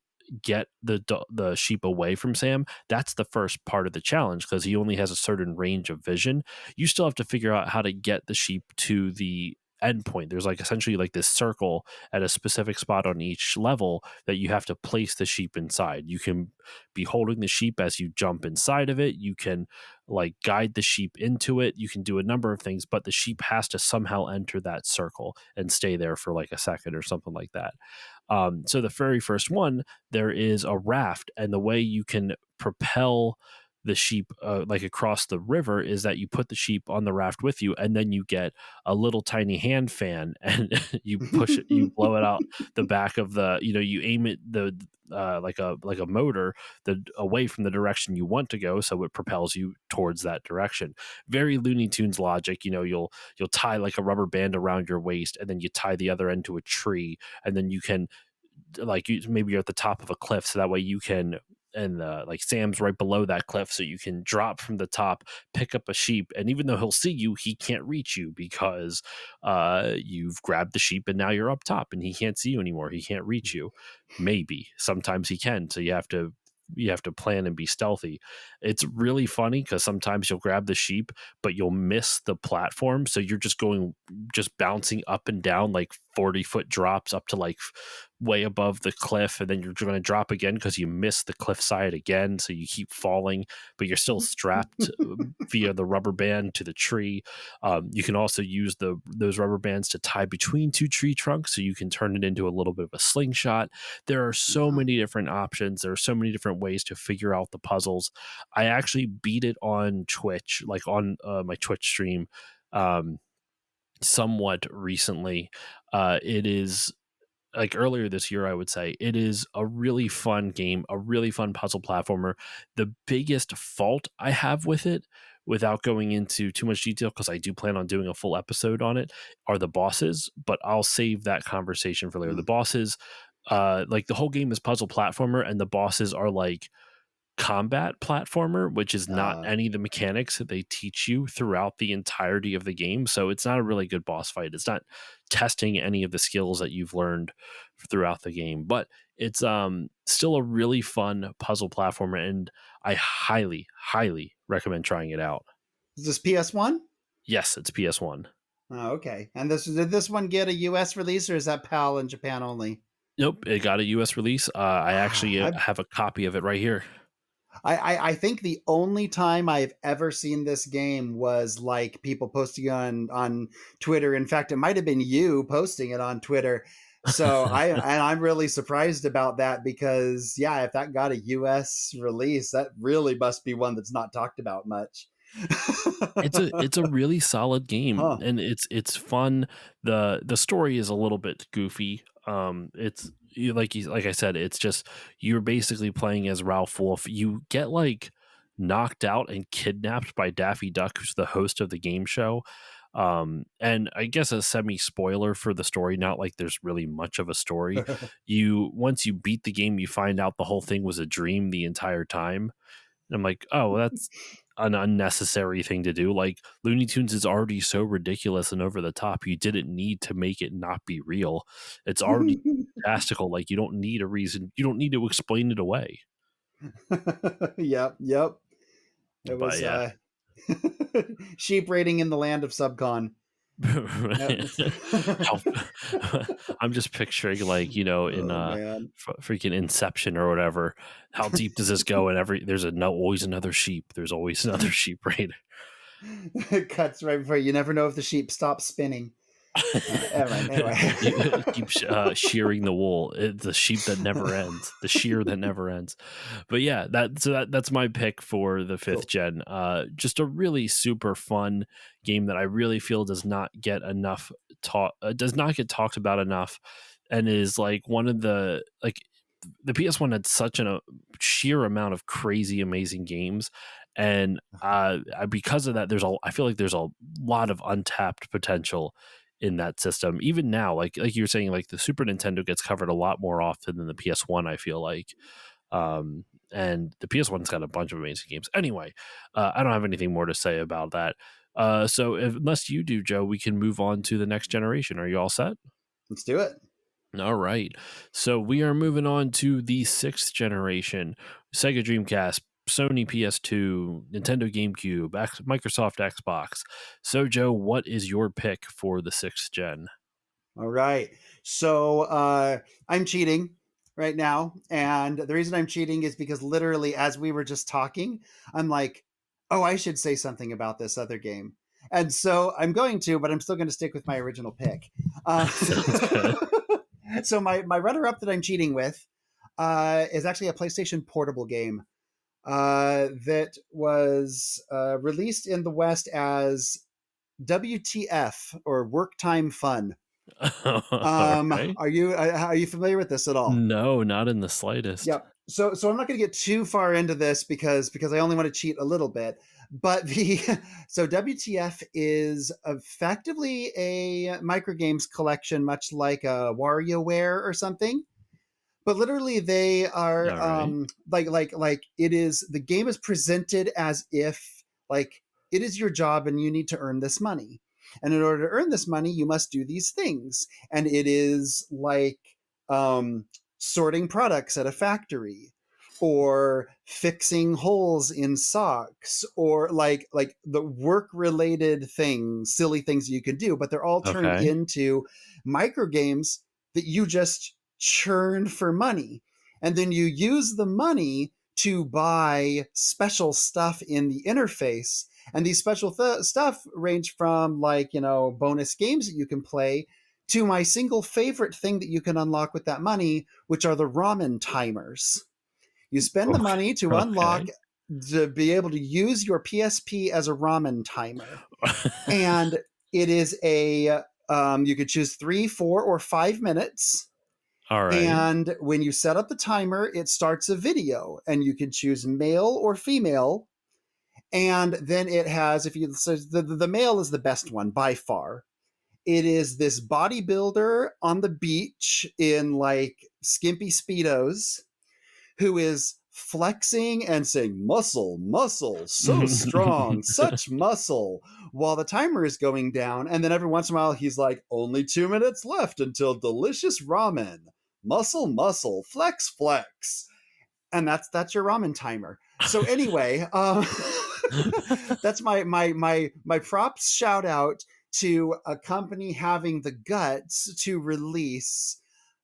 get the sheep away from Sam, that's the first part of the challenge because he only has a certain range of vision. You still have to figure out how to get the sheep to the endpoint. There's like essentially like this circle at a specific spot on each level that you have to place the sheep inside. You can be holding the sheep as you jump inside of it. You can like guide the sheep into it. You can do a number of things, but the sheep has to somehow enter that circle and stay there for like a second or something like that. So the very first one, there is a raft, and the way you can propel the sheep like across the river is that you put the sheep on the raft with you, and then you get a little tiny hand fan, and you push it, you blow it out the back of the, you aim it like a motor the away from the direction you want to go, so it propels you towards that direction. Very Looney Tunes logic. You'll tie like a rubber band around your waist, and then you tie the other end to a tree, and then you can, like, maybe you're at the top of a cliff, so that way you can, and like Sam's right below that cliff, so you can drop from the top, pick up a sheep, and even though he'll see you, he can't reach you because you've grabbed the sheep, and now you're up top, and he can't see you anymore. He can't reach you. Maybe sometimes he can, so you have to plan and be stealthy. It's really funny because sometimes you'll grab the sheep, but you'll miss the platform. So you're just bouncing up and down like 40-foot drops up to like way above the cliff. And then you're going to drop again because you miss the cliff side again. So you keep falling, but you're still strapped via the rubber band to the tree. You can also use those rubber bands to tie between two tree trunks, so you can turn it into a little bit of a slingshot. There are so many different options. There are so many different ways to figure out the puzzles. I actually beat it on Twitch, like on my Twitch stream, um, somewhat recently. It is like earlier this year, I would say. It is a really fun game, a really fun puzzle platformer. The biggest fault I have with it, without going into too much detail, because I do plan on doing a full episode on it, are the bosses, but I'll save that conversation for later. The bosses, like the whole game is puzzle platformer, and the bosses are like combat platformer, which is not uh, any of the mechanics that they teach you throughout the entirety of the game. So it's not a really good boss fight. It's not testing any of the skills that you've learned throughout the game, but it's still a really fun puzzle platformer, and I highly, highly recommend trying it out. is this PS1? Yes, it's PS1. Oh, okay. And did this one get a US release, or is that PAL in Japan only? Nope, it got a US release. I actually I have a copy of it right here. I think the only time I've ever seen this game was like people posting on Twitter. In fact, it might have been you posting it on Twitter. So I'm really surprised about that, because yeah, if that got a US release, that really must be one that's not talked about much. It's a really solid game, Huh. and it's fun. The story is a little bit goofy. It's like I said, it's just you're basically playing as Ralph Wolf. You get like knocked out and kidnapped by Daffy Duck, who's the host of the game show. And I guess a semi spoiler for the story, not like there's really much of a story. You Once you beat the game, you find out the whole thing was a dream the entire time. And I'm like, oh, well, that's an unnecessary thing to do. Like, Looney Tunes is already so ridiculous and over the top. You didn't need to make it not be real. It's already fantastical. Like, you don't need a reason. You don't need to explain it away. Yep, yep. It But was yeah. sheep raiding in the land of Subcon. Yep. How I'm just picturing, like, in Oh man. freaking Inception or whatever. How deep does this go? And there's always another sheep. There's always another sheep raider. It cuts right before you never know if the sheep stops spinning. Anyway. Keep shearing the wool. The sheep that never ends. The shear that never ends. But yeah, that's my pick for the fifth Cool. gen. Just a really super fun game that I really feel does not get enough does not get talked about enough, and is like one of the PS1 had such a sheer amount of crazy, amazing games, and because of that, I feel like there's a lot of untapped potential in that system. Even now, like you were saying, like the Super Nintendo gets covered a lot more often than the PS1. I feel like, and the PS1's got a bunch of amazing games. Anyway, I don't have anything more to say about that. So unless you do, Joe, we can move on to the next generation. Are you all set? Let's do it. All right. So we are moving on to the sixth generation: Sega Dreamcast, Sony PS2, Nintendo GameCube, Microsoft Xbox. So, Joe, what is your pick for the sixth gen? All right. So I'm cheating right now. And the reason I'm cheating is because literally, as we were just talking, I'm like, oh, I should say something about this other game. And so I'm going to, but I'm still going to stick with my original pick. Sounds good. So my runner up that I'm cheating with is actually a PlayStation portable game. that was released in the West as WTF, or Work Time Fun. Okay. Are you familiar with this at all? No, not in the slightest. Yep. So I'm not going to get too far into this because I only want to cheat a little bit. But the so WTF is effectively a microgames collection, much like a WarioWare or something. But literally, they are All right. like it is, the game is presented as if like it is your job and you need to earn this money. And in order to earn this money, you must do these things. And it is like um, sorting products at a factory, or fixing holes in socks, or like the work related things, silly things you can do, but they're all turned Okay. into micro games that you just churn for money. And then you use the money to buy special stuff in the interface. And these special stuff range from, like, bonus games that you can play, to my single favorite thing that you can unlock with that money, which are the ramen timers. You spend the Okay. money to unlock, Okay. to be able to use your PSP as a ramen timer. And it is you could choose 3, 4, or 5 minutes. All right. And when you set up the timer, it starts a video, and you can choose male or female. And then it has, if you, so the male is the best one by far. It is this bodybuilder on the beach in like skimpy Speedos, who is flexing and saying, muscle, muscle, so strong, such muscle, while the timer is going down. And then every once in a while, he's like, only 2 minutes left until delicious ramen. Muscle, muscle, flex, flex. And that's your ramen timer. So anyway, that's my props shout out to a company having the guts to release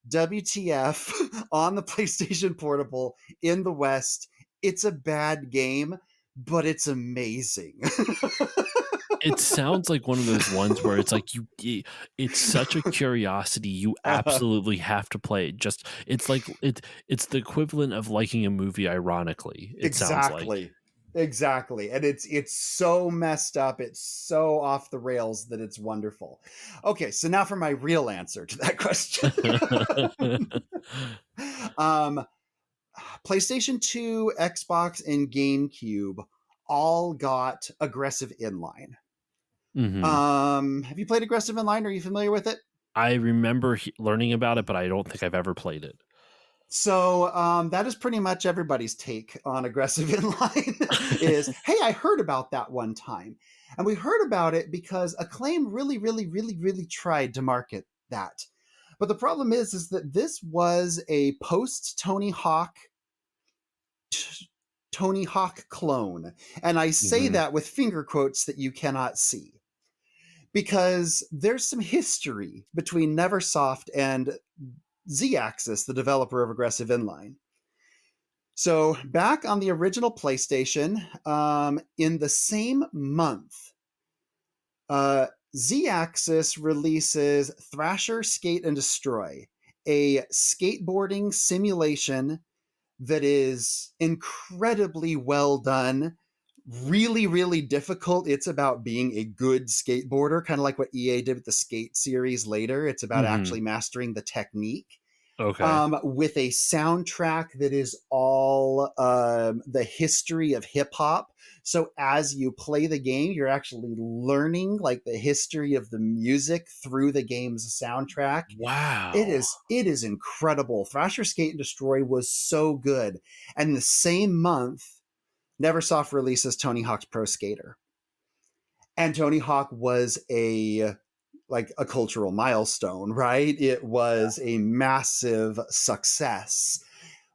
WTF on the PlayStation Portable in the West. It's a bad game, but it's amazing. It sounds like one of those ones where it's like it's such a curiosity, you absolutely have to play it. Just it's the equivalent of liking a movie ironically, it sounds like. Exactly. Exactly. And it's so messed up, it's so off the rails that it's wonderful. Okay, so now for my real answer to that question. um PlayStation 2, Xbox, and GameCube all got aggressive inline. Mhm. Have you played aggressive inline? Are you familiar with it? I remember learning about it, but I don't think I've ever played it. So that is pretty much everybody's take on aggressive inline. Is, hey, I heard about that one time, and we heard about it because Acclaim really, really, really, really tried to market that. But the problem is that this was a post Tony Hawk clone, and I say Mhm. that with finger quotes that you cannot see, because there's some history between Neversoft and Z-Axis, the developer of Aggressive Inline. So, back on the original PlayStation, in the same month, uh, Z-Axis releases Thrasher Skate and Destroy, a skateboarding simulation that is incredibly well done, really, really difficult. It's about being a good skateboarder, kind of like what EA did with the Skate series later. It's about Mhm. actually mastering the technique, Okay. with a soundtrack that is all the history of hip hop. So as you play the game, you're actually learning like the history of the music through the game's soundtrack. Wow. It is incredible. Thrasher Skate and Destroy was so good. And the same month, Neversoft releases Tony Hawk's Pro Skater. And Tony Hawk was a cultural milestone, right? It was a massive success,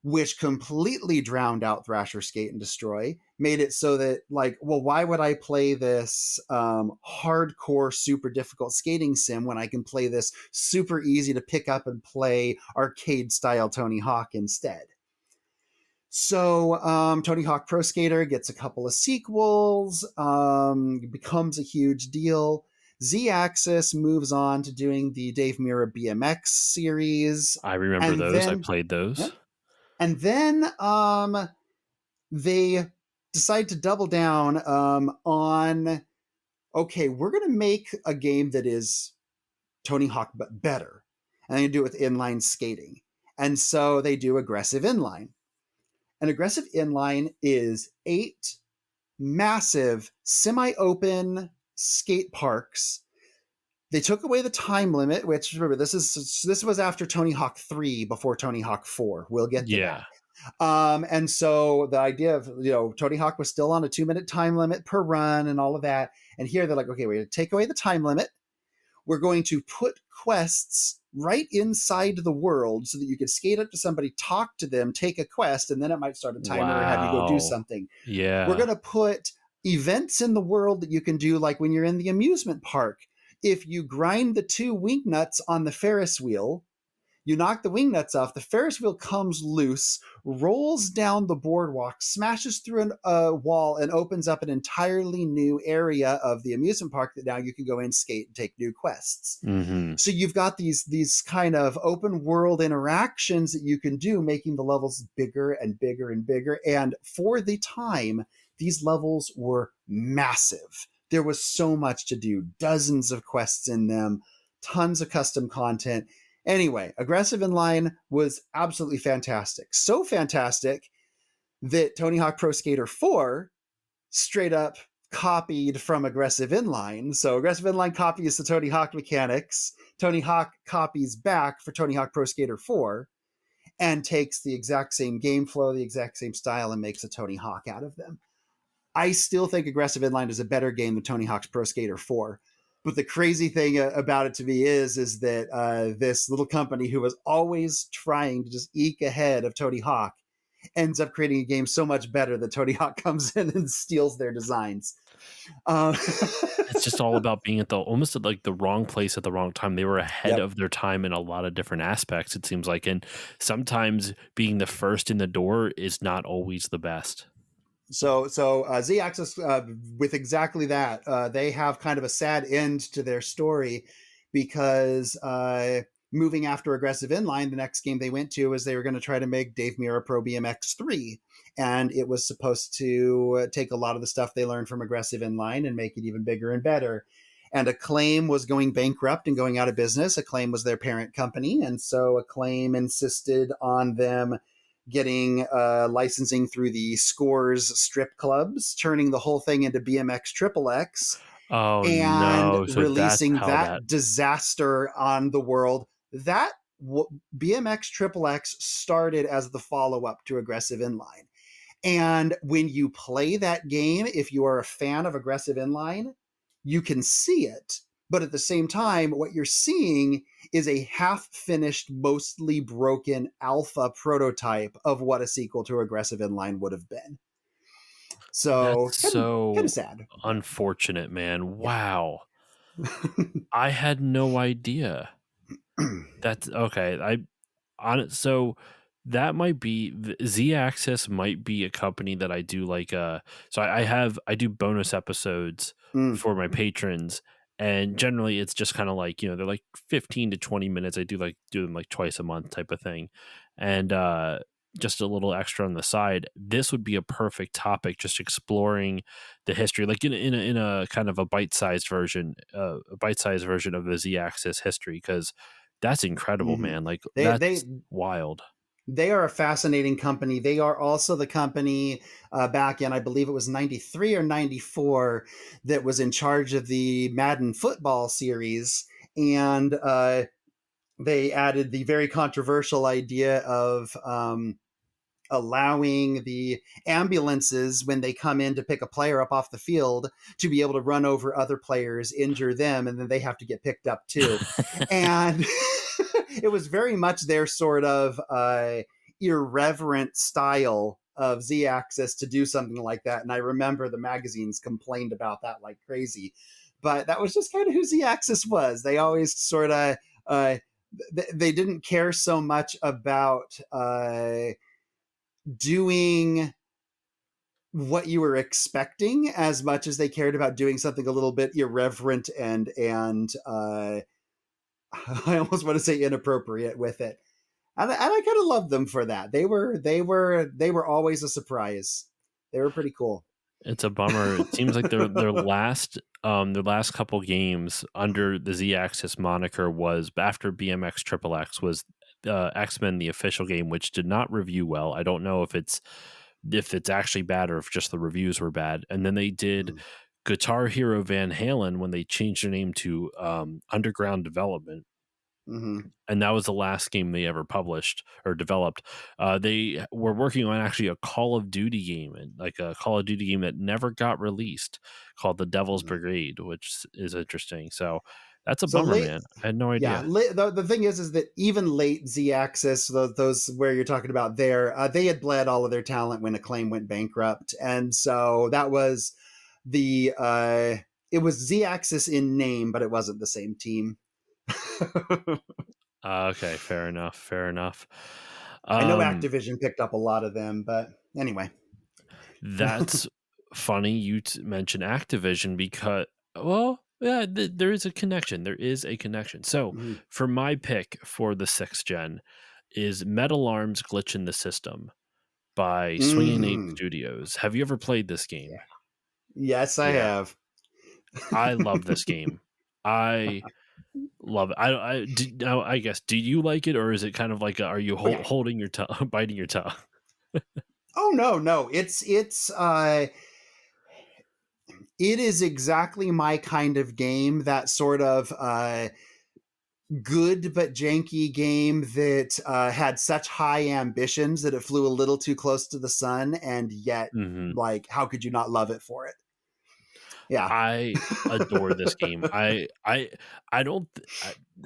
which completely drowned out Thrasher Skate and Destroy, made it so that, like, well, why would I play this hardcore, super difficult skating sim when I can play this super easy to pick up and play arcade style Tony Hawk instead? So Tony Hawk Pro Skater gets a couple of sequels, becomes a huge deal. Z-Axis moves on to doing the Dave Mirra BMX series, I remember and those, I then played yeah, those. and then they decide to double down on, okay, we're going to make a game that is Tony Hawk but better, and they do it with inline skating. And so they do aggressive inline. And aggressive inline is 8 massive semi-open skate parks. They took away the time limit, which, remember, this was after Tony Hawk 3, before Tony Hawk 4. We'll get to that. Yeah. And so the idea of, Tony Hawk was still on a 2-minute time limit per run and all of that. And here they're like, okay, we're going to take away the time limit. We're going to put quests right inside the world so that you could skate up to somebody, talk to them, take a quest, and then it might start a timer or have you go do Wow. something. We're Yeah. going to put events in the world that you can do, like when you're in the amusement park. If you grind the 2 wing nuts on the Ferris wheel, you knock the wing nuts off, the Ferris wheel comes loose, rolls down the boardwalk, smashes through a wall, and opens up an entirely new area of the amusement park that now you can go in, skate, and take new quests. Hmm. So you've got these kind of open world interactions that you can do, making the levels bigger and bigger and bigger. And for the time, these levels were massive. There was so much to do, dozens of quests in them, tons of custom content. Anyway, Aggressive Inline was absolutely fantastic. So fantastic that Tony Hawk Pro Skater 4 straight up copied from Aggressive Inline. So Aggressive Inline copies the Tony Hawk mechanics. Tony Hawk copies back for Tony Hawk Pro Skater 4 and takes the exact same game flow, the exact same style, and makes a Tony Hawk out of them. I still think Aggressive Inline is a better game than Tony Hawk's Pro Skater 4. But the crazy thing about it to me is that this little company who was always trying to just eke ahead of Tony Hawk ends up creating a game so much better that Tony Hawk comes in and steals their designs. Um, It's just all about being at the almost at like the wrong place at the wrong time. They were ahead yep. of their time in a lot of different aspects, it seems like. And sometimes being the first in the door is not always the best. So Z Axis, with exactly that, they have kind of a sad end to their story because moving after Aggressive Inline, the next game they went to was they were going to try to make Dave Mirra Pro BMX 3. And it was supposed to take a lot of the stuff they learned from Aggressive Inline and make it even bigger and better. And Acclaim was going bankrupt and going out of business. Acclaim was their parent company. And so Acclaim insisted on them getting licensing through the Scores strip clubs, turning the whole thing into BMX Triple X, Oh and no. So that's releasing how that that disaster on the world. That BMX Triple X started as the follow up to Aggressive Inline. And when you play that game, if you are a fan of Aggressive Inline, you can see it. But at the same time, what you're seeing is a half finished, mostly broken alpha prototype of what a sequel to Aggressive Inline would have been. So that's kind of so sad. unfortunate, man. Yeah. Wow. I had no idea. That's okay. On it, so that might be Z Access might be a company that I do like. So I do bonus episodes Mm, for my patrons, and generally it's just kind of like they're like 15 to 20 minutes. I do them like twice a month type of thing, and just a little extra on the side. This would be a perfect topic, just exploring the history, like in a kind of a bite sized version of the Z Access history, because that's incredible, mhm. man. Like, They that's they wild. they are a fascinating company. They are also the company back in, I believe it was 93 or 94, that was in charge of the Madden football series. And they added the very controversial idea of allowing the ambulances, when they come in to pick a player up off the field, to be able to run over other players, injure them, and then they have to get picked up too. And it was very much their sort of irreverent style of Z Axis to do something like that. And I remember the magazines complained about that like crazy. But that was just kind of who Z Axis was. They always sort of they didn't care so much about doing what you were expecting as much as they cared about doing something a little bit irreverent and I almost want to say inappropriate with it. And I kind of loved them for that. They were always a surprise. They were pretty cool. It's a bummer. It seems like their last couple games under the Z-Axis moniker was after BMX Triple X was X-Men the official game, which did not review well. I don't know if it's actually bad or if just the reviews were bad. And then they did Mm-hmm. Guitar Hero Van Halen when they changed their name to Underground Development, Mm-hmm. and that was the last game they ever published or developed. They were working on actually a Call of Duty game, and like a Call of Duty game that never got released, called The Devil's Mm-hmm. Brigade, which is interesting. So that's a So bummer, late, man. I had no yeah. idea. The thing is that even late Z-Axis, those where you're talking about there, they had bled all of their talent when Acclaim went bankrupt, and so that was the it was Z-Axis in name, but it wasn't the same team. Okay, fair enough. Fair enough. I know Um, Activision picked up a lot of them, but anyway. that's funny you mention Activision because, well, yeah, there is a connection. There is a connection. So, Mhm. for my pick for the sixth gen is Metal Arms Glitch in the System by Swinging Ape Mhm. Studios. Have you ever played this game? Yeah. Yes, I Yeah, have. I love this game. I love it. Now, I guess, do you like it, or is it kind of like, are you Oh yeah. holding your tongue, biting your tongue? Oh no, no. It is exactly my kind of game, that sort of good but janky game that had such high ambitions that it flew a little too close to the sun, and yet, Mhm. like, how could you not love it for it? Yeah. I adore this game. I don't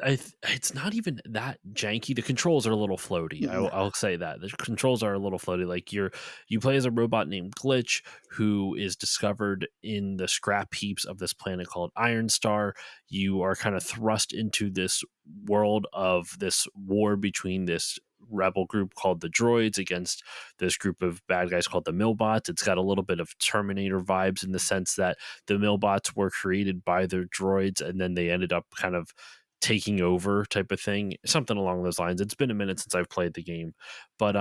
it's not even that janky. The controls are a little floaty. I'll say that. The controls are a little floaty. Like you play as a robot named Glitch who is discovered in the scrap heaps of this planet called Iron Star. You are kind of thrust into this world of this war between this rebel group called the Droids against this group of bad guys called the Millbots. It's got a little bit of Terminator vibes in the sense that the Millbots were created by their droids and then they ended up kind of taking over type of thing, something along those lines. It's been a minute since I've played the game, but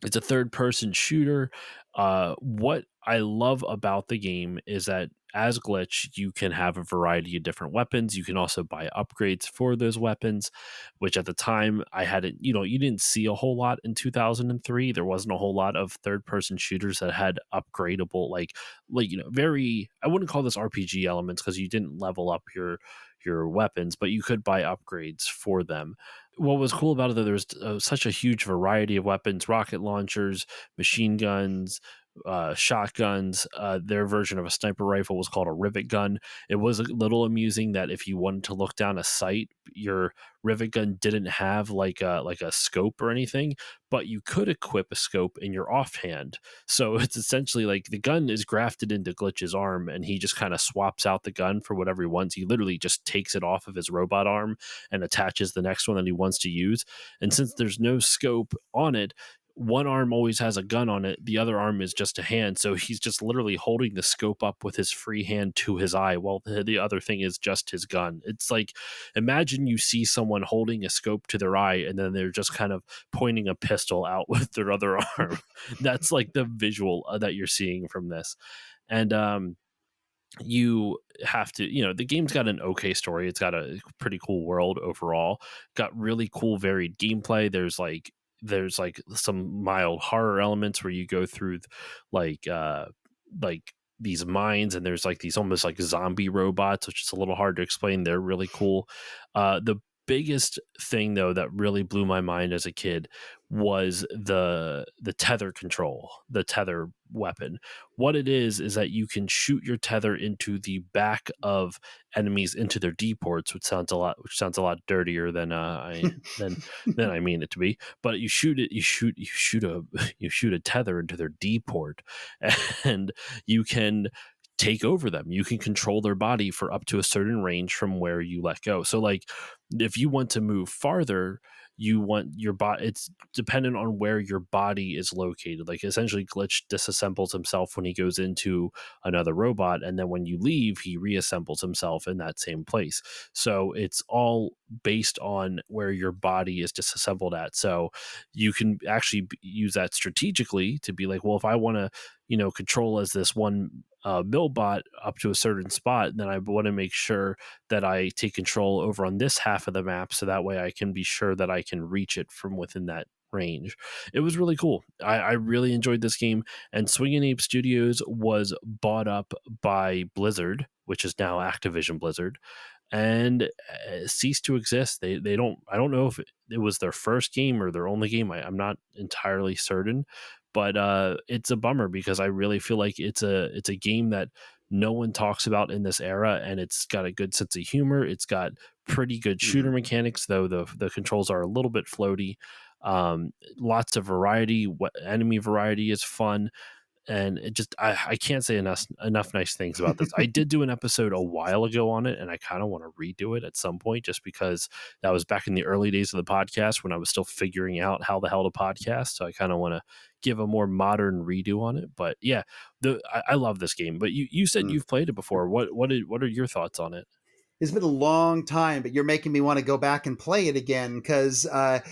it's a third person shooter. What I love about the game is that as Glitch, you can have a variety of different weapons. You can also buy upgrades for those weapons, which at the time I hadn't, you didn't see a whole lot in 2003. There wasn't a whole lot of third person shooters that had upgradable, very, I wouldn't call this RPG elements because you didn't level up your weapons, but you could buy upgrades for them. What was cool about it, though, there was such a huge variety of weapons: rocket launchers, machine guns, shotguns. Their version of a sniper rifle was called a rivet gun. It was a little amusing that if you wanted to look down a sight, your rivet gun didn't have like a scope or anything, but you could equip a scope in your offhand. So it's essentially like the gun is grafted into Glitch's arm, and he just kind of swaps out the gun for whatever he wants. He literally just takes it off of his robot arm and attaches the next one that he wants to use. And since there's no scope on it, one arm always has a gun on it. The other arm is just a hand. So he's just literally holding the scope up with his free hand to his eye while the other thing is just his gun. It's like, imagine you see someone holding a scope to their eye and then they're just kind of pointing a pistol out with their other arm. That's like the visual that you're seeing from this. And you have to, the game's got an okay story. It's got a pretty cool world overall, got really cool varied gameplay. There's like some mild horror elements where you go through like like these mines, and there's like these almost like zombie robots, which is a little hard to explain. They're really cool. The biggest thing though that really blew my mind as a kid was the tether control, the tether weapon. What it is that you can shoot your tether into the back of enemies into their D ports, which sounds a lot dirtier than I mean it to be. But you shoot it, you shoot a you shoot a tether into their D port, and you can take over them. You can control their body for up to a certain range from where you let go. So like if you want to move farther, you want your body, it's dependent on where your body is located. Like essentially Glitch disassembles himself when he goes into another robot, and then when you leave he reassembles himself in that same place. So it's all based on where your body is disassembled at. So you can actually use that strategically to be like, well, if I want to, control as this one millbot up to a certain spot, then I want to make sure that I take control over on this half of the map, so that way I can be sure that I can reach it from within that range. It was really cool. I really enjoyed this game, and Swingin' Ape Studios was bought up by Blizzard, which is now Activision Blizzard, and ceased to exist. They don't. I don't know if it was their first game or their only game. I'm not entirely certain, but it's a bummer because I really feel like it's a game that no one talks about in this era, and it's got a good sense of humor. It's got pretty good shooter Mhm. mechanics, though the controls are a little bit floaty. Lots of variety. What enemy variety is fun, and it just I can't say enough nice things about this. I did do an episode a while ago on it, and I kind of want to redo it at some point, just because that was back in the early days of the podcast when I was still figuring out how the hell to podcast. So I kind of want to give a more modern redo on it. But yeah, I love this game. But you said Mm. you've played it before. What are your thoughts on it? It's been a long time, but you're making me want to go back and play it again because I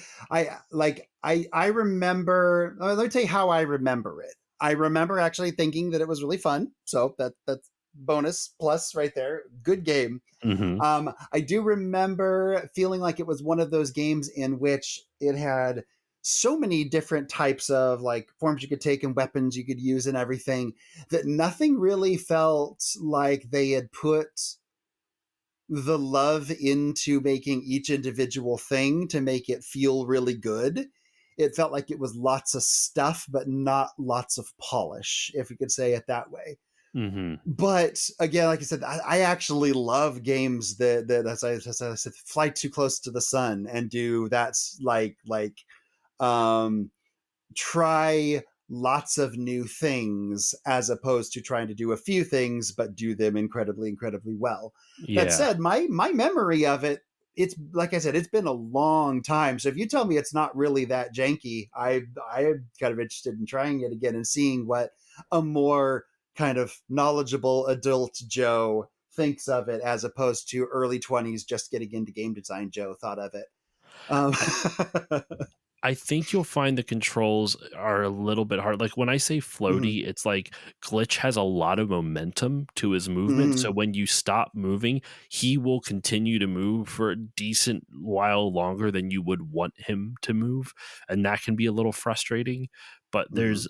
remember. Let me tell you how I remember it. I remember actually thinking that it was really fun. So that's bonus plus right there. Good game. Hmm. I do remember feeling like it was one of those games in which it had so many different types of like forms you could take and weapons you could use and everything that nothing really felt like they had put the love into making each individual thing to make it feel really good. It felt like it was lots of stuff, but not lots of polish, if we could say it that way. Hmm. But again, like I said, I actually love games that as I said, fly too close to the sun and do that's um, try lots of new things as opposed to trying to do a few things but do them incredibly well. That Yeah. said, my memory of it, it's like I said, it's been a long time. So if you tell me it's not really that janky, I'm kind of interested in trying it again and seeing what a more kind of knowledgeable adult Joe thinks of it as opposed to early 20s just getting into game design Joe thought of it. Um, I think you'll find the controls are a little bit hard. Like when I say mhm, floaty, it's like Glitch has a lot of momentum to his movement. So mhm, when you stop moving, he will continue to move for a decent while longer than you would want him to move. And that can be a little frustrating. But mhm,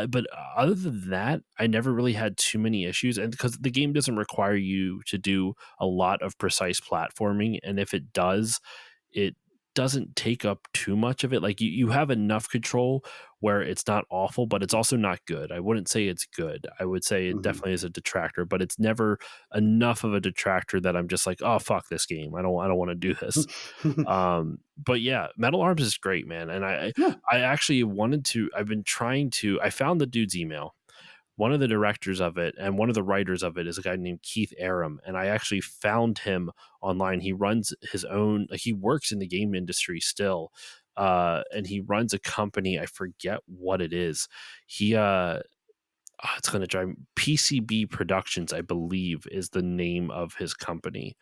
but other than that, I never really had too many issues. And because the game doesn't require you to do a lot of precise platforming. And if it does, it doesn't take up too much of it. Like you have enough control where it's not awful, but it's also not good. I wouldn't say it's good. I would say it mhm. definitely is a detractor, but it's never enough of a detractor that I'm just like, oh fuck this game. I don't want to do this. But yeah, Metal Arms is great, man. And Yeah. I actually wanted to. I've been trying to. I found the dude's email. One of the directors of it and one of the writers of it is a guy named Keith Aram, and I actually found him online. He runs his own, like he works in the game industry still, and he runs a company. I forget what it is. He it's going to drive PCB Productions, I believe, is the name of his company.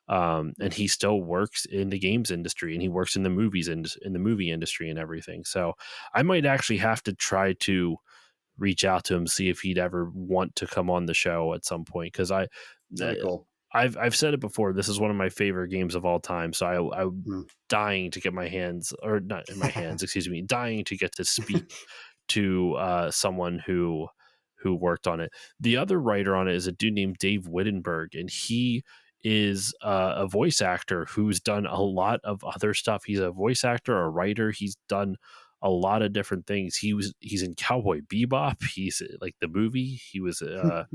And he still works in the games industry, and he works in the movies and in the movie industry and everything. So I might actually have to try to reach out to him, see if he'd ever want to come on the show at some point. Because uh, That'd be cool. I've said it before. This is one of my favorite games of all time. So I'm Mm. dying to get my hands, or not in my hands, excuse me, dying to get to speak to someone who worked on it. The other writer on it is a dude named Dave Wittenberg, and he is a voice actor who's done a lot of other stuff. He's a voice actor, a writer. He's done a lot of different things. He's in Cowboy Bebop. He's like the movie. He was the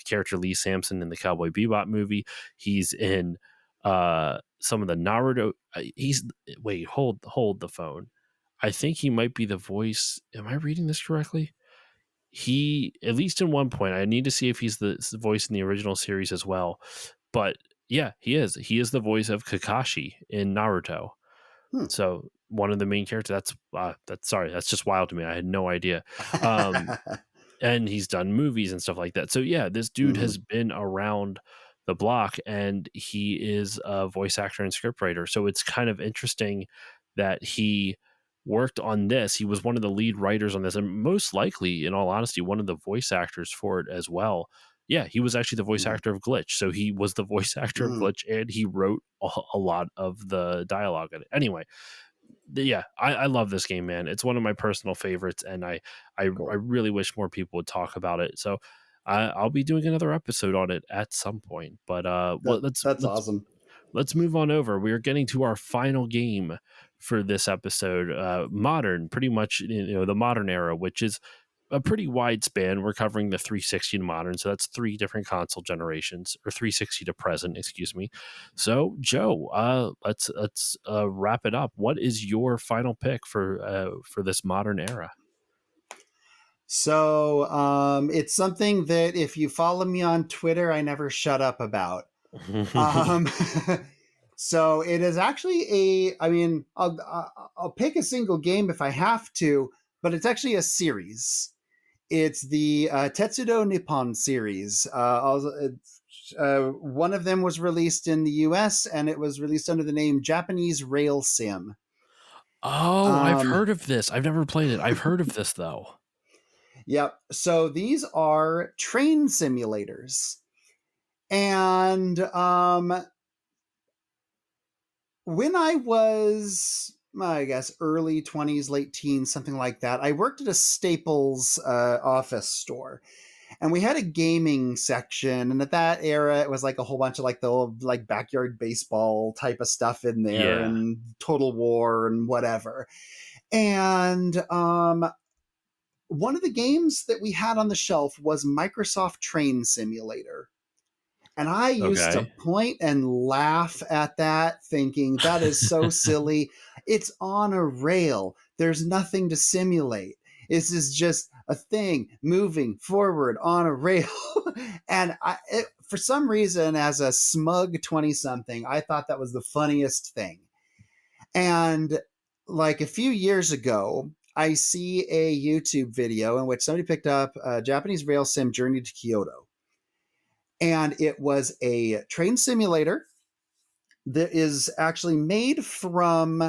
character Lee Samson in the Cowboy Bebop movie. He's in some of the Naruto. He's wait, hold the phone. I think he might be the voice. Am I reading this correctly? He, at least in one point, I need to see if he's the voice in the original series as well. But yeah, he is. He is the voice of Kakashi in Naruto. Hmm. So one of the main characters, that's sorry, that's just wild to me. I had no idea. Um, and he's done movies and stuff like that. So yeah, this dude Hmm. has been around the block, and he is a voice actor and scriptwriter. So it's kind of interesting that he worked on this. He was one of the lead writers on this, and most likely, in all honesty, one of the voice actors for it as well. Yeah, he was actually the voice Hmm. actor of Glitch. So he was the voice actor of Hmm. Glitch, and he wrote a lot of the dialogue in it. Anyway, yeah, I love this game, man. It's one of my personal favorites, and I Cool. really wish more people would talk about it. So I'll be doing another episode on it at some point. But That's awesome. let's move on over. We are getting to our final game for this episode. Modern, pretty much, the modern era, which is a pretty wide span. We're covering the 360 to modern, so that's three different console generations, or 360 to present, excuse me. So, Joe, let's wrap it up. What is your final pick for this modern era? So it's something that if you follow me on Twitter, I never shut up about. Um, so it is actually I mean, I'll pick a single game if I have to, but it's actually a series. It's the Tetsudo Nippon series. One of them was released in the US and it was released under the name Japanese Rail Sim. Oh, I've Um, heard of this. I've never played it. I've heard of this though. yep. So these are train simulators. And when I was, I guess, early 20s, late teens, something like that, I worked at a Staples office store. And we had a gaming section. And at that era, it was like a whole bunch of like the old, like backyard baseball type of stuff in there Yeah. and Total War and whatever. And one of the games that we had on the shelf was Microsoft Train Simulator. And I used to Okay. point and laugh at that, thinking that is so silly. It's on a rail. There's nothing to simulate. This is just a thing moving forward on a rail. And for some reason, as a smug 20 something, I thought that was the funniest thing. And like a few years ago, I see a YouTube video in which somebody picked up a Japanese rail sim Journey to Kyoto, and it was a train simulator that is actually made from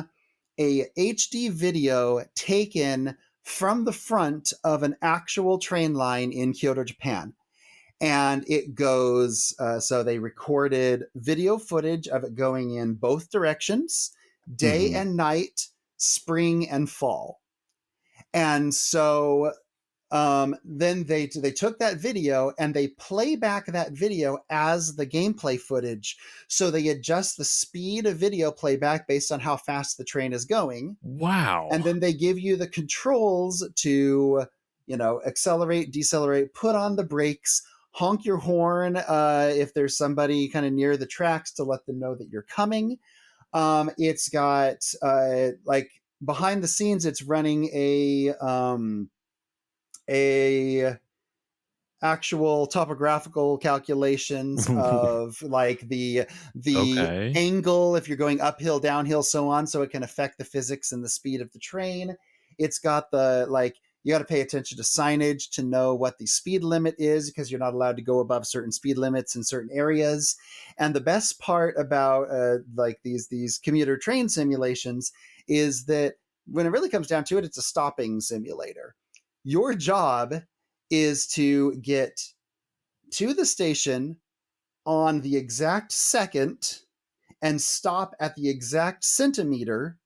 a HD video taken from the front of an actual train line in Kyoto, Japan. And it goes, so they recorded video footage of it going in both directions, day Hmm. and night, spring and fall. And so then they took that video and they play back that video as the gameplay footage. So they adjust the speed of video playback based on how fast the train is going, and Wow. then they give you the controls to, accelerate, decelerate, put on the brakes, honk your horn if there's somebody kind of near the tracks to let them know that you're coming. It's got like behind the scenes, it's running a actual topographical calculations of like the Okay. angle if you're going uphill, downhill, so on, so it can affect the physics and the speed of the train. It's got the like you got to pay attention to signage to know what the speed limit is because you're not allowed to go above certain speed limits in certain areas. And the best part about like these commuter train simulations is that when it really comes down to it, it's a stopping simulator. Your job is to get to the station on the exact second and stop at the exact centimeter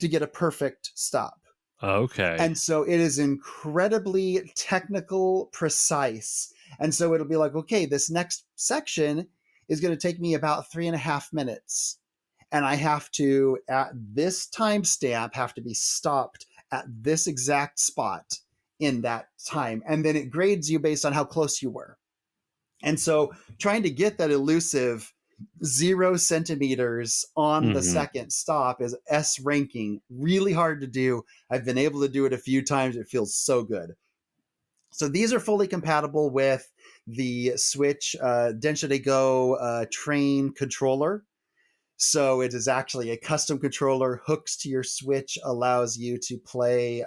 to get a perfect stop. Okay. And so it is incredibly technical, precise. And so it'll be like, okay, this next section is going to take me about 3.5 minutes. And I have to, at this timestamp, have to be stopped at this exact spot in that time. And then it grades you based on how close you were. And so trying to get that elusive 0 centimeters on the Hmm. second stop is S ranking. Really hard to do. I've been able to do it a few times. It feels so good. So these are fully compatible with the Switch Densha Go train controller. So it is actually a custom controller, hooks to your Switch, allows you to play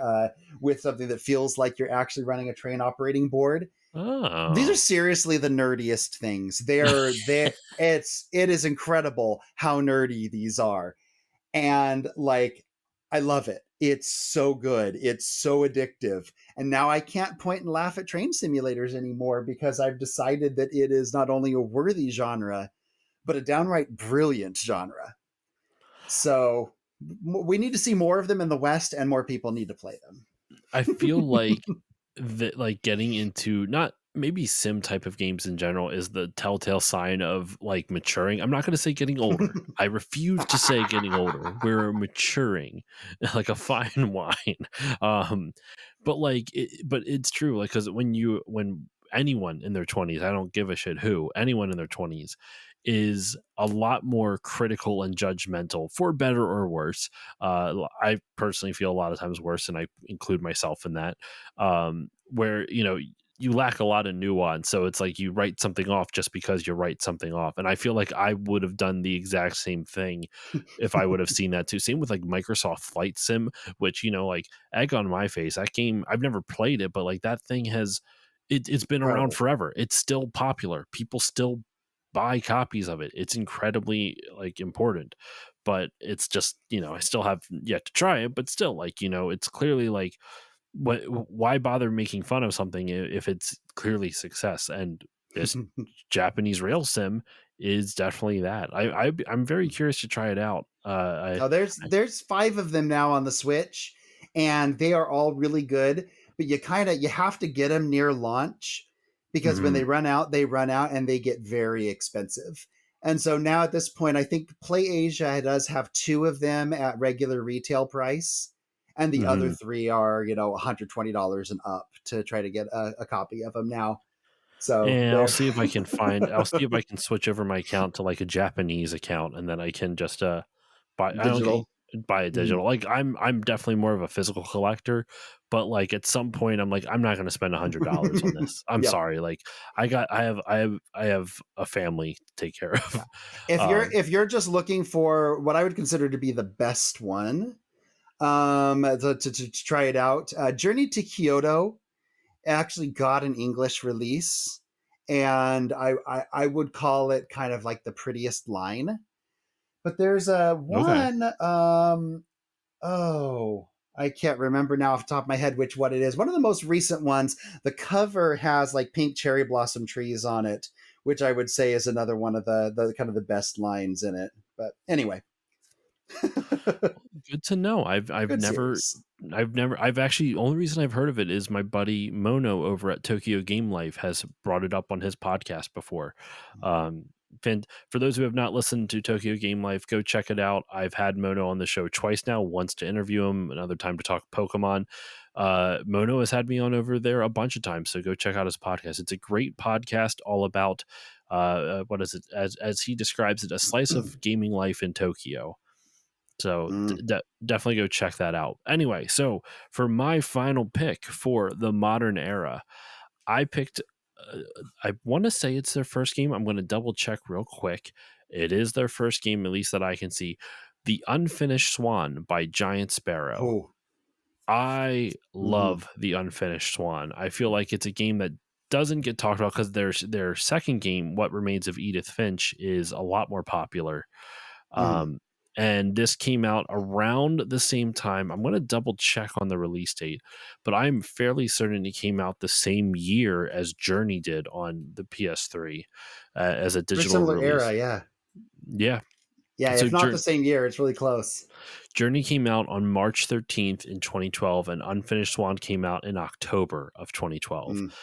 with something that feels like you're actually running a train operating board. These are Oh. seriously the nerdiest things. It is incredible how nerdy these are. And like, I love it. It's so good. It's so addictive. And now I can't point and laugh at train simulators anymore because I've decided that it is not only a worthy genre, but a downright brilliant genre. So we need to see more of them in the West, and more people need to play them. I feel like that, like, getting into not maybe sim type of games in general is the telltale sign of like maturing. I'm not going to say getting older. I refuse to say getting older. We're maturing like a fine wine. Um, but like, but it's true. Like, because when anyone in their 20s, I don't give a shit who, anyone in their 20s is a lot more critical and judgmental for better or worse. I personally feel a lot of times worse, and I include myself in that. Where you lack a lot of nuance, so it's like you write something off just because you write something off, and I feel like I would have done the exact same thing if I would have seen that too. Same with like Microsoft Flight Sim, which like egg on my face. That game I've never played it, but like that thing it's been around Incredible. forever. It's still popular. People still buy copies of it. It's incredibly like important, but it's just I still have yet to try it. But still, like it's clearly like why bother making fun of something if it's clearly success? And this Japanese rail sim is definitely that. I'm very curious to try it out. Oh, there's five of them now on the Switch, and they are all really good. But you have to get them near launch because when Mhm. they run out, and they get very expensive. And so now at this point, I think Play Asia does have two of them at regular retail price, and the other Mhm. three are $120 and up to try to get a copy of them now. So And they're I'll see if I can switch over my account to like a Japanese account, and then I can just buy I don't get digital. buy a Mhm. digital. Like I'm definitely more of a physical collector, but like at some point I'm like I'm not going to spend $100 on this. I'm Yep. sorry. Like I have a family to take care Yeah. of. Um If you're just looking for what I would consider to be the best one, to try it out, Journey to Kyoto actually got an English release, and I would call it kind of like the prettiest line. But there's a okay. one. Oh, I can't remember now off the top of my head which one it is. One of the most recent ones. The cover has like pink cherry blossom trees on it, which I would say is another one of the kind of the best lines in it. But anyway, Good to know. good series. I've actually only reason I've heard of it is my buddy Mono over at Tokyo Game Life has brought it up on his podcast before. Um, and for those who have not listened to Tokyo Game Life, go check it out. I've had Mono on the show twice now, once to interview him, another time to talk Pokemon. Mono has had me on over there a bunch of times, so go check out his podcast. It's a great podcast all about what is it as he describes it, a slice of gaming life in Tokyo. So Mm. definitely go check that out. Anyway, so for my final pick for the modern era, I picked. Uh, I want to say it's their first game. I'm going to double check real quick. It is their first game, at least that I can see. The Unfinished Swan by Giant Sparrow. Oh. I Mm-hmm. love The Unfinished Swan. I feel like it's a game that doesn't get talked about because their second game, What Remains of Edith Finch, is a lot more popular. Mm. Um, and this came out around the same time. I'm going to double check on the release date, but I'm fairly certain it came out the same year as Journey did on the PS3 as a Very digital similar era, release. yeah. Yeah. Yeah, So if not the same year, it's really close. Journey came out on March 13th in 2012, and Unfinished Swan came out in October of 2012. Mm.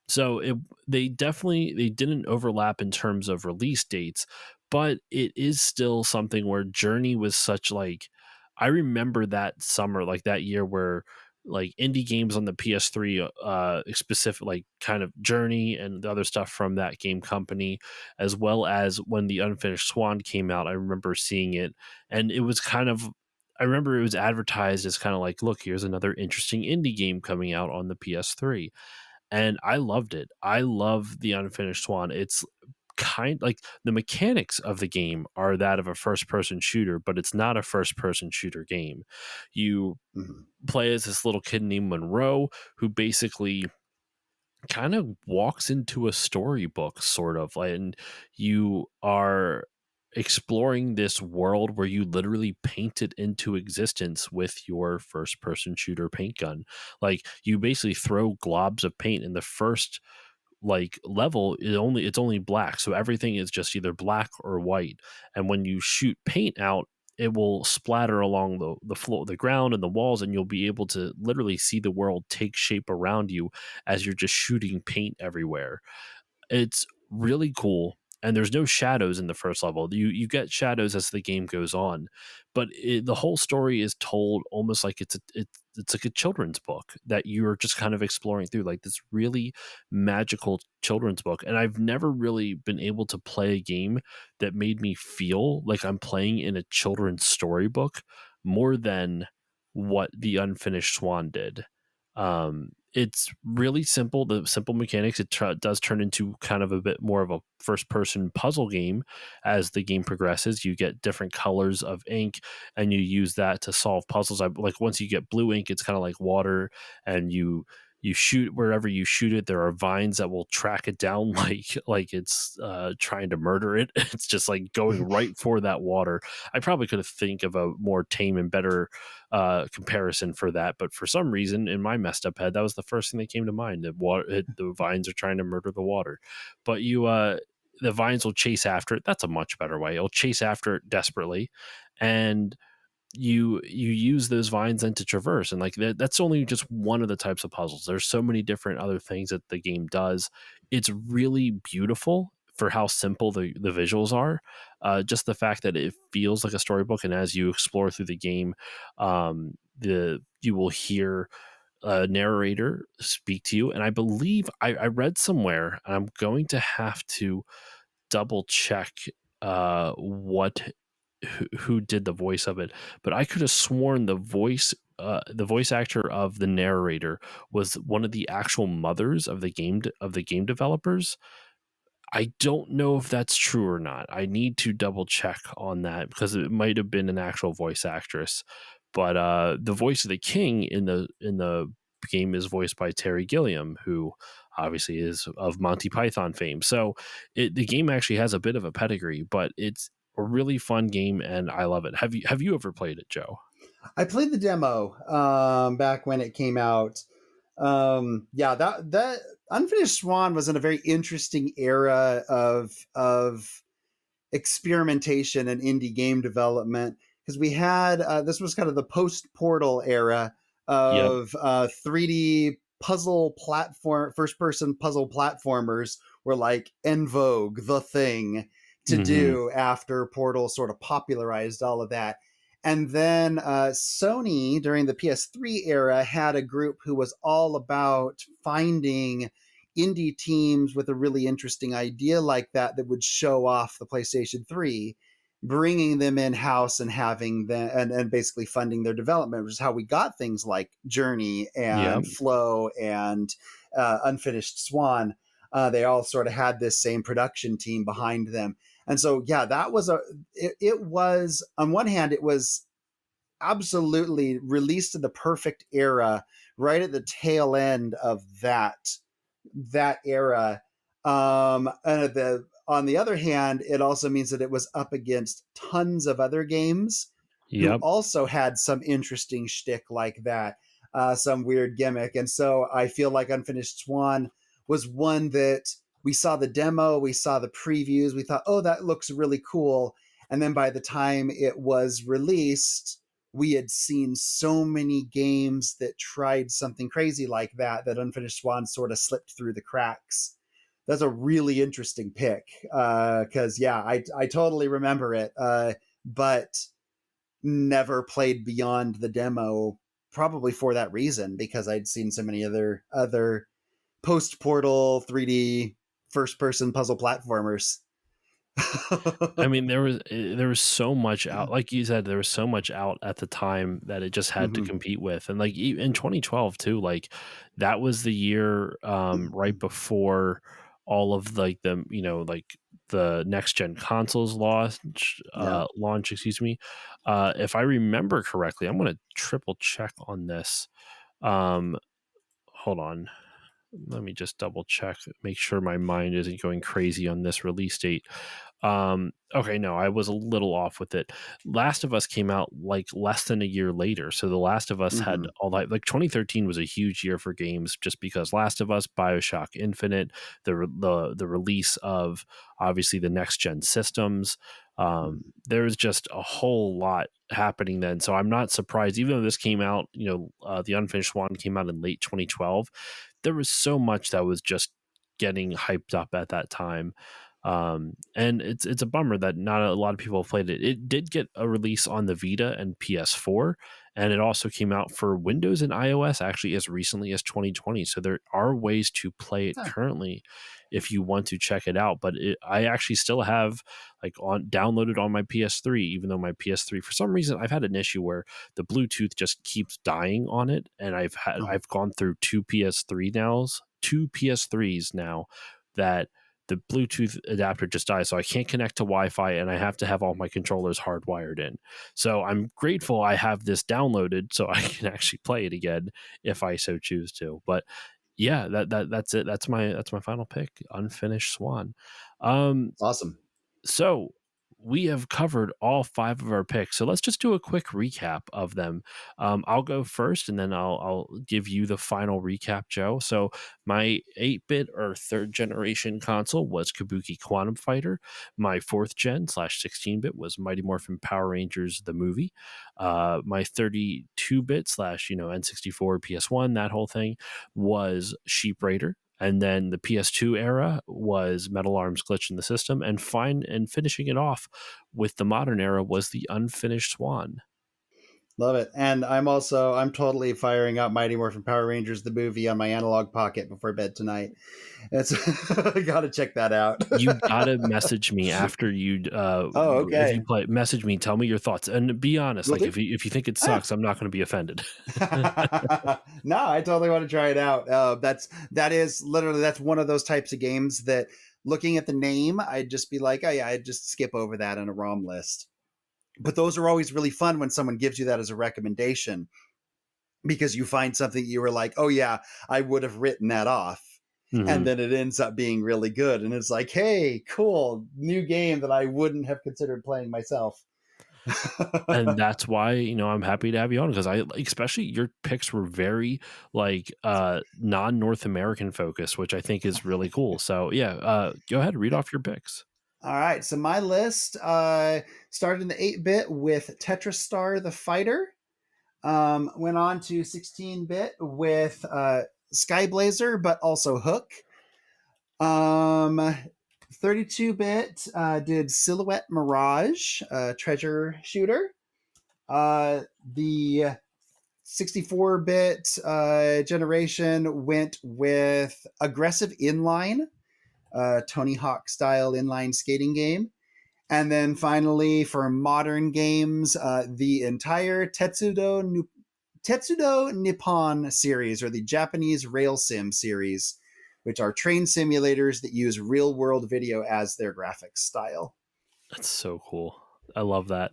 So they didn't overlap in terms of release dates, but it is still something where Journey was such like I remember that summer, like that year where like indie games on the PS3 specific like kind of Journey and the other stuff from that game company, as well as when the Unfinished Swan came out. I remember seeing it, and it was kind of I remember it was advertised as kind of like, look, here's another interesting indie game coming out on the PS3, and I loved it. I love the Unfinished Swan. It's kind like the mechanics of the game are that of a first person shooter, but it's not a first person shooter game. You Mhm. play as this little kid named Monroe who basically kind of walks into a storybook sort of like, and you are exploring this world where you literally paint it into existence with your first person shooter paint gun. Like you basically throw globs of paint in the first like level, it's only black, so everything is just either black or white, and when you shoot paint out, it will splatter along the floor, the ground and the walls, and you'll be able to literally see the world take shape around you as you're just shooting paint everywhere. It's really cool, and there's no shadows in the first level. You get shadows as the game goes on, but the whole story is told almost like it's like a children's book that you're just kind of exploring through, like this really magical children's book. And I've never really been able to play a game that made me feel like I'm playing in a children's storybook more than what the Unfinished Swan did. It's really simple. The simple mechanics, does turn into kind of a bit more of a first person puzzle game as the game progresses. You get different colors of ink, and you use that to solve puzzles. Like once you get blue ink, it's kind of like water, and you shoot wherever you shoot it. There are vines that will track it down like it's trying to murder it. It's just like going right for that water. I probably could have think of a more tame and better comparison for that, but for some reason in my messed up head, that was the first thing that came to mind. The vines are trying to murder the water, but the vines will chase after it. That's a much better way. It'll chase after it desperately, and you use those vines then to traverse, and like that's only just one of the types of puzzles. There's so many different other things that the game does. It's really beautiful for how simple the visuals are. Just the fact that it feels like a storybook, and as you explore through the game, the you will hear a narrator speak to you. And I believe I read somewhere, and I'm going to have to double check what who did the voice of it, but I could have sworn the voice actor of the narrator was one of the actual mothers of the game developers. I don't know if that's true or not. I need to double check on that because it might have been an actual voice actress. But the voice of the king in the game is voiced by Terry Gilliam, who obviously is of Monty Python fame. So the game actually has a bit of a pedigree, but it's a really fun game, and I love it. Have you ever played it, Joe? I played the demo back when it came out. Yeah, that Unfinished Swan was in a very interesting era of experimentation and indie game development because we had this was kind of the post Portal era Yep. of 3D puzzle platform, first person puzzle platformers were like en vogue, the thing to Hmm. do after Portal sort of popularized all of that. And then Sony during the PS3 era had a group who was all about finding indie teams with a really interesting idea like that that would show off the PlayStation 3, bringing them in house and having them and basically funding their development, which is how we got things like Journey Yep. and Flow and Unfinished Swan. They all sort of had this same production team behind them. And so, yeah, that was it was, on one hand, it was absolutely released in the perfect era right at the tail end of that era. And on the other hand, it also means that it was up against tons of other games who Yep. also had some interesting shtick like that, some weird gimmick. And so I feel like Unfinished Swan was one that we saw the demo, we saw the previews, we thought, oh, that looks really cool. And then by the time it was released, we had seen so many games that tried something crazy like that Unfinished Swan sort of slipped through the cracks. That's a really interesting pick because yeah, I totally remember it, but never played beyond the demo. Probably for that reason, because I'd seen so many other post Portal 3D first person puzzle platformers. I mean, there was so much out, like you said, there was so much out at the time that it just had to Mhm. compete with, and like in 2012 too, like that was the year right before all of like the like the next gen consoles Yeah. launch, excuse me. If I remember correctly, I'm going to triple check on this. Um, hold on. Let me just double check, make sure my mind isn't going crazy on this release date. Okay, no, I was a little off with it. Last of Us came out like less than a year later. So The Last of Us had Hmm. all that, like 2013 was a huge year for games just because Last of Us, BioShock Infinite, the release of obviously the next gen systems. There was just a whole lot happening then. So I'm not surprised, even though this came out, The Unfinished Swan came out in late 2012. There was so much that was just getting hyped up at that time. And it's a bummer that not a lot of people have played it. It did get a release on the Vita and PS4, and it also came out for Windows and iOS actually as recently as 2020. So there are ways to play it Huh. currently if you want to check it out. But I actually still have like on downloaded on my PS3, even though my PS3 for some reason I've had an issue where the Bluetooth just keeps dying on it, and Oh, I've gone through two PS3s now that the Bluetooth adapter just dies, so I can't connect to Wi-Fi, and I have to have all my controllers hardwired in. So I'm grateful I have this downloaded, so I can actually play it again if I so choose to. But yeah, that's it. That's my final pick, Unfinished Swan. Um, it's awesome. so we have covered all five of our picks. So let's just do a quick recap of them. I'll go first, and then I'll give you the final recap, Joe. So my 8-bit or third generation console was Kabuki Quantum Fighter. My fourth gen slash 16-bit was Mighty Morphin Power Rangers the movie. My 32-bit slash N64 PS1, that whole thing, was Sheep Raider. And then the PS2 era was Metal Arms Glitch in the System, and finishing it off with the modern era was the Unfinished Swan. Love it. And I'm totally firing up Mighty Morphin Power Rangers the movie on my analog pocket before bed tonight. It's got to check that out. You gotta message me after you Oh, if you okay. play. Message me, tell me your thoughts, and be honest. Will Like do. if you think it Ah. sucks, I'm not going to be offended. No, I totally want to try it out. That is literally that's one of those types of games that looking at the name, I'd just be like, oh yeah, I'd just skip over that on a ROM list. But those are always really fun when someone gives you that as a recommendation because you find something you were like, oh yeah, I would have written that off. And Mhm. then it ends up being really good. And it's like, hey, cool, new game that I wouldn't have considered playing myself. And that's why I'm happy to have you on, because especially your picks were very like non-North American focused, which I think is really cool. So yeah, go ahead, read off your picks. All right. So my list started in the 8-bit with Tetris Star the Fighter. Went on to 16-bit with Skyblazer, but also Hook. 32-bit did Silhouette Mirage, treasure shooter. The 64-bit generation went with Aggressive Inline, Tony Hawk style inline skating game. And then finally, for modern games, the entire Tetsudo Nippon series, or the Japanese Rail Sim series, which are train simulators that use real world video as their graphics style. That's so cool. I love that.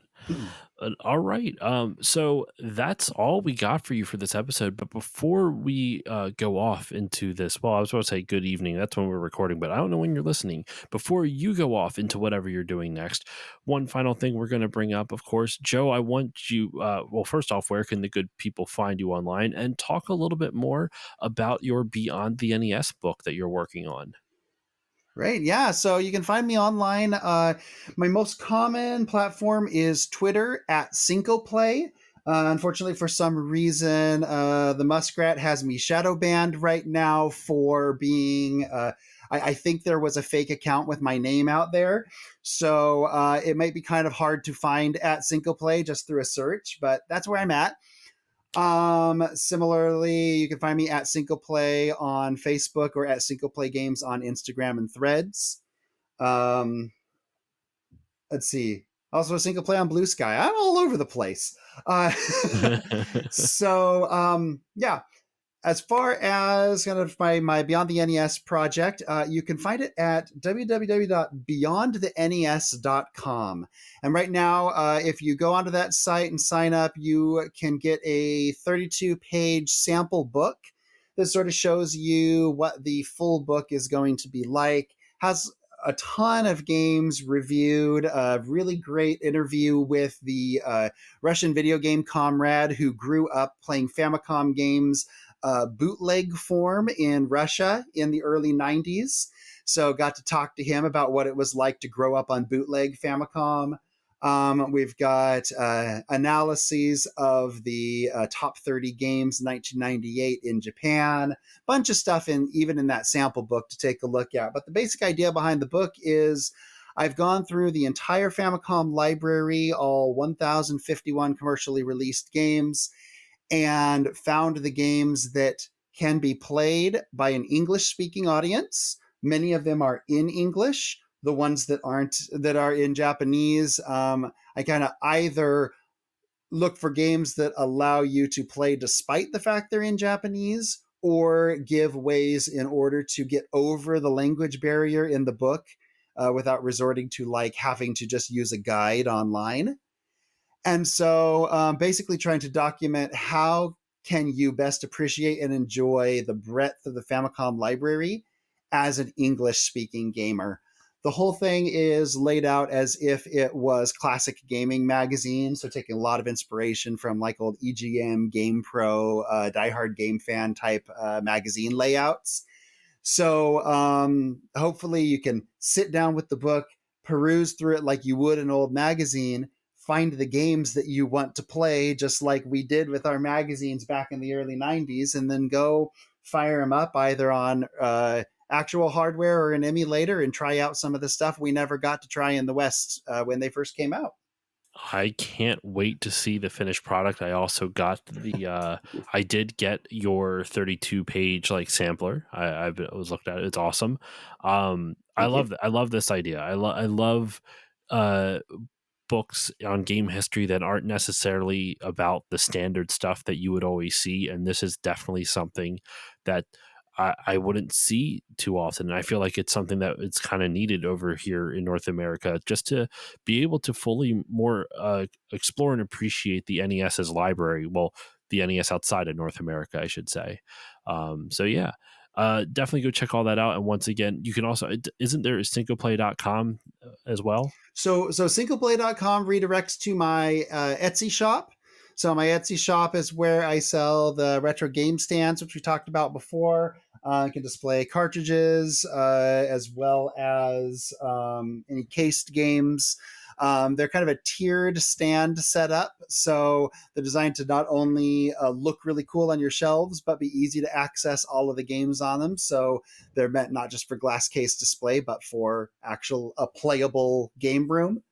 All right. So that's all we got for you for this episode. But before we go off into this, well, I was going to say good evening. That's when we're recording, but I don't know when you're listening. Before you go off into whatever you're doing next, one final thing we're going to bring up, of course, Joe, I want you, well, first off, where can the good people find you online, and talk a little bit more about your Beyond the NES book that you're working on? Right. Yeah. So you can find me online. My most common platform is Twitter at Cinco Play. Unfortunately, for some reason, the Muskrat has me shadow banned right now for being. I think there was a fake account with my name out there. So it might be kind of hard to find at Cinco Play just through a search, but that's where I'm at. Similarly, you can find me at Cinco Play on Facebook or at Cinco Play Games on Instagram and Threads. Um, let's see. Also, Cinco Play on Blue Sky. I'm all over the place. Uh, so, yeah. as far as kind of my Beyond the NES project, you can find it at www.beyondthenes.com. And right now, if you go onto that site and sign up, you can get a 32-page sample book that sort of shows you what the full book is going to be like. Has a ton of games reviewed, a really great interview with the Russian video game comrade who grew up playing Famicom games bootleg form in Russia in the early 90s. So got to talk to him about what it was like to grow up on bootleg Famicom. We've got analyses of the top 30 games in 1998 in Japan, bunch of stuff in even in that sample book to take a look at. But the basic idea behind the book is I've gone through the entire Famicom library, all 1,051 commercially released games, and found the games that can be played by an English speaking audience. Many of them are in English. The ones that aren't, that are in Japanese, I kind of either look for games that allow you to play despite the fact they're in Japanese, or give ways in order to get over the language barrier in the book without resorting to like having to just use a guide online. And so basically trying to document how can you best appreciate and enjoy the breadth of the Famicom library as an English speaking gamer. The whole thing is laid out as if it was classic gaming magazine, so taking a lot of inspiration from like old EGM, Game Pro, Die Hard Game Fan type magazine layouts. So hopefully you can sit down with the book, peruse through it like you would an old magazine, find the games that you want to play, just like we did with our magazines back in the early 90s, and then go fire them up either on actual hardware or an emulator and try out some of the stuff we never got to try in the West when they first came out. I can't wait to see the finished product. I also got I did get your 32 page like sampler. I was looked at it. It's awesome. I Thank you. love I love this idea. I love uh books on game history that aren't necessarily about the standard stuff that you would always see. And this is definitely something that I wouldn't see too often. And I feel like it's something that it's kind of needed over here in North America just to be able to fully more explore and appreciate the NES's library. Well, the NES outside of North America, I should say. So yeah, definitely go check all that out. And once again, you can also, isn't there syncopplay.com as well? So singleplay.com redirects to my Etsy shop. So my Etsy shop is where I sell the retro game stands, which we talked about before. I can display cartridges as well as any cased games. They're kind of a tiered stand setup, so they're designed to not only look really cool on your shelves, but be easy to access all of the games on them. So they're meant not just for glass case display, but for actual a playable game room.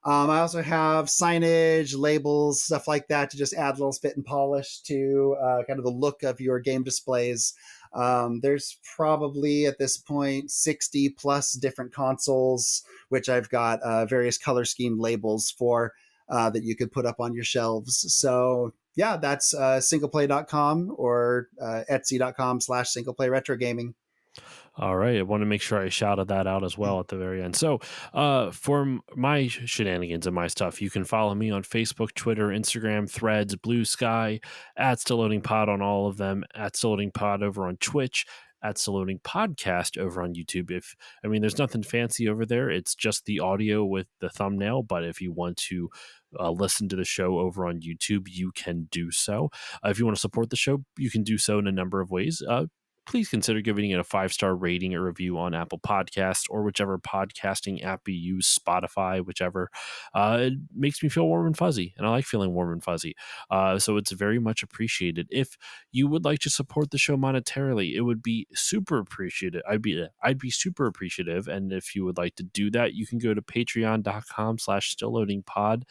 I also have signage, labels, stuff like that to just add a little spit and polish to kind of the look of your game displays. There's probably at this point 60 plus different consoles, which I've got various color schemed labels for that you could put up on your shelves. So yeah, that's singleplay.com or etsy.com/singleplay retro gaming. All right. I want to make sure I shouted that out as well at the very end. So, for my shenanigans and my stuff, you can follow me on Facebook, Twitter, Instagram, Threads, Blue Sky, at Still Loading Pod on all of them, at Still Loading Pod over on Twitch, at Still Loading Podcast over on YouTube. There's nothing fancy over there. It's just the audio with the thumbnail. But if you want to listen to the show over on YouTube, you can do so. If you want to support the show, you can do so in a number of ways. Please consider giving it a 5-star rating or review on Apple Podcasts or whichever podcasting app you use, Spotify, whichever. It makes me feel warm and fuzzy, and I like feeling warm and fuzzy. So it's very much appreciated. If you would like to support the show monetarily, it would be super appreciated. I'd be super appreciative. And if you would like to do that, you can go to patreon.com/stillloadingpod.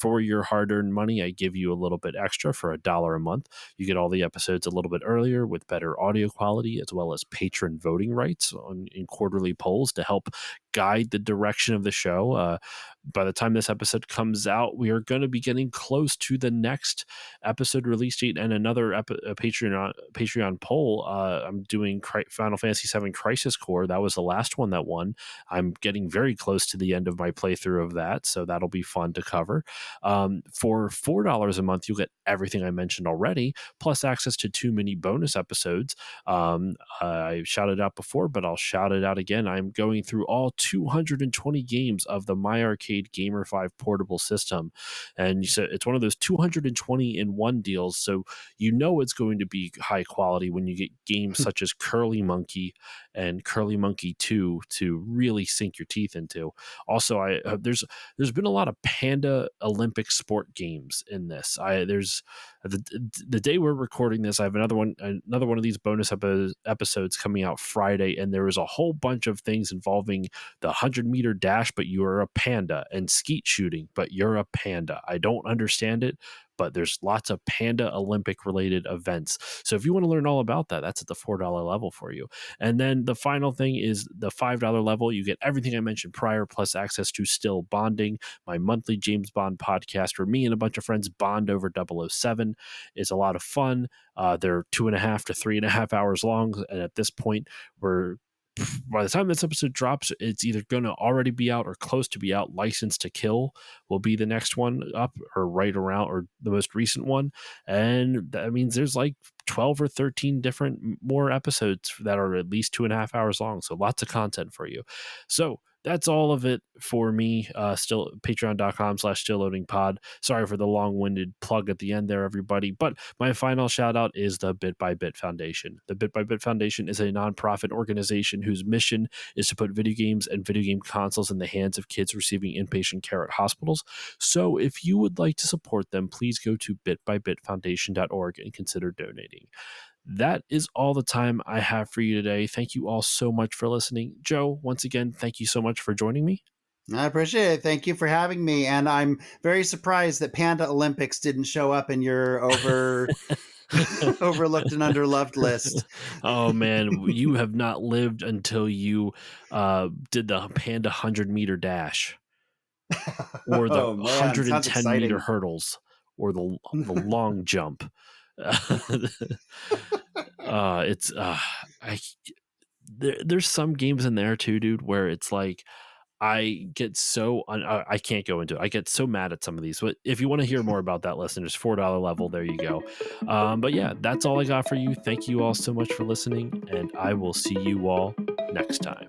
For your hard-earned money, I give you a little bit extra for $1 a month. You get all the episodes a little bit earlier with better audio quality, as well as patron voting rights in quarterly polls to help guide the direction of the show. By the time this episode comes out, we are going to be getting close to the next episode release date and another Patreon poll. I'm doing Final Fantasy VII Crisis Core. That was the last one that won. I'm getting very close to the end of my playthrough of that, so that'll be fun to cover. For $4 a month, you'll get everything I mentioned already, plus access to 2 mini bonus episodes. I shouted out before, but I'll shout it out again. I'm going through all 220 games of the My Arcade Gamer 5 portable system. And you said it's one of those 220 in one deals. So you know it's going to be high quality when you get games such as Curly Monkey and Curly Monkey 2 to really sink your teeth into. Also, there's been a lot of Panda Olympic sport games in this. There's the day we're recording this, I have another one of these bonus episodes coming out Friday, and there was a whole bunch of things involving the 100-meter dash, but you're a panda, and skeet shooting, but you're a panda. I don't understand it, but there's lots of Panda Olympic related events. So if you want to learn all about that, that's at the $4 level for you. And then the final thing is the $5 level. You get everything I mentioned prior, plus access to Still Bonding, my monthly James Bond podcast where me and a bunch of friends bond over 007. It's a lot of fun. They're 2.5 to 3.5 hours long. And at this point, by the time this episode drops, it's either going to already be out or close to be out. License to Kill will be the next one up, or right around, or the most recent one. And that means there's like 12 or 13 different more episodes that are at least 2.5 hours long. So lots of content for you. So that's all of it for me. Still patreon.com/stillloadingpod. Sorry for the long-winded plug at the end there, everybody. But my final shout out is the Bit by Bit Foundation. The Bit by Bit Foundation is a nonprofit organization whose mission is to put video games and video game consoles in the hands of kids receiving inpatient care at hospitals. So if you would like to support them, please go to bitbybitfoundation.org and consider donating. That is all the time I have for you today. Thank you all so much for listening. Joe, once again, thank you so much for joining me. I appreciate it. Thank you for having me. And I'm very surprised that Panda Olympics didn't show up in your overlooked and underloved list. Oh man, you have not lived until you did the Panda 100-meter dash, or the Oh man, sounds 110-meter exciting. hurdles, or the long jump. It's I there's some games in there too, dude, where it's like I get I can't go into it. I get so mad at some of these. But if you want to hear more about that, listeners, $4 level, there you go. But yeah, that's all I got for you. Thank you all so much for listening, and I will see you all next time.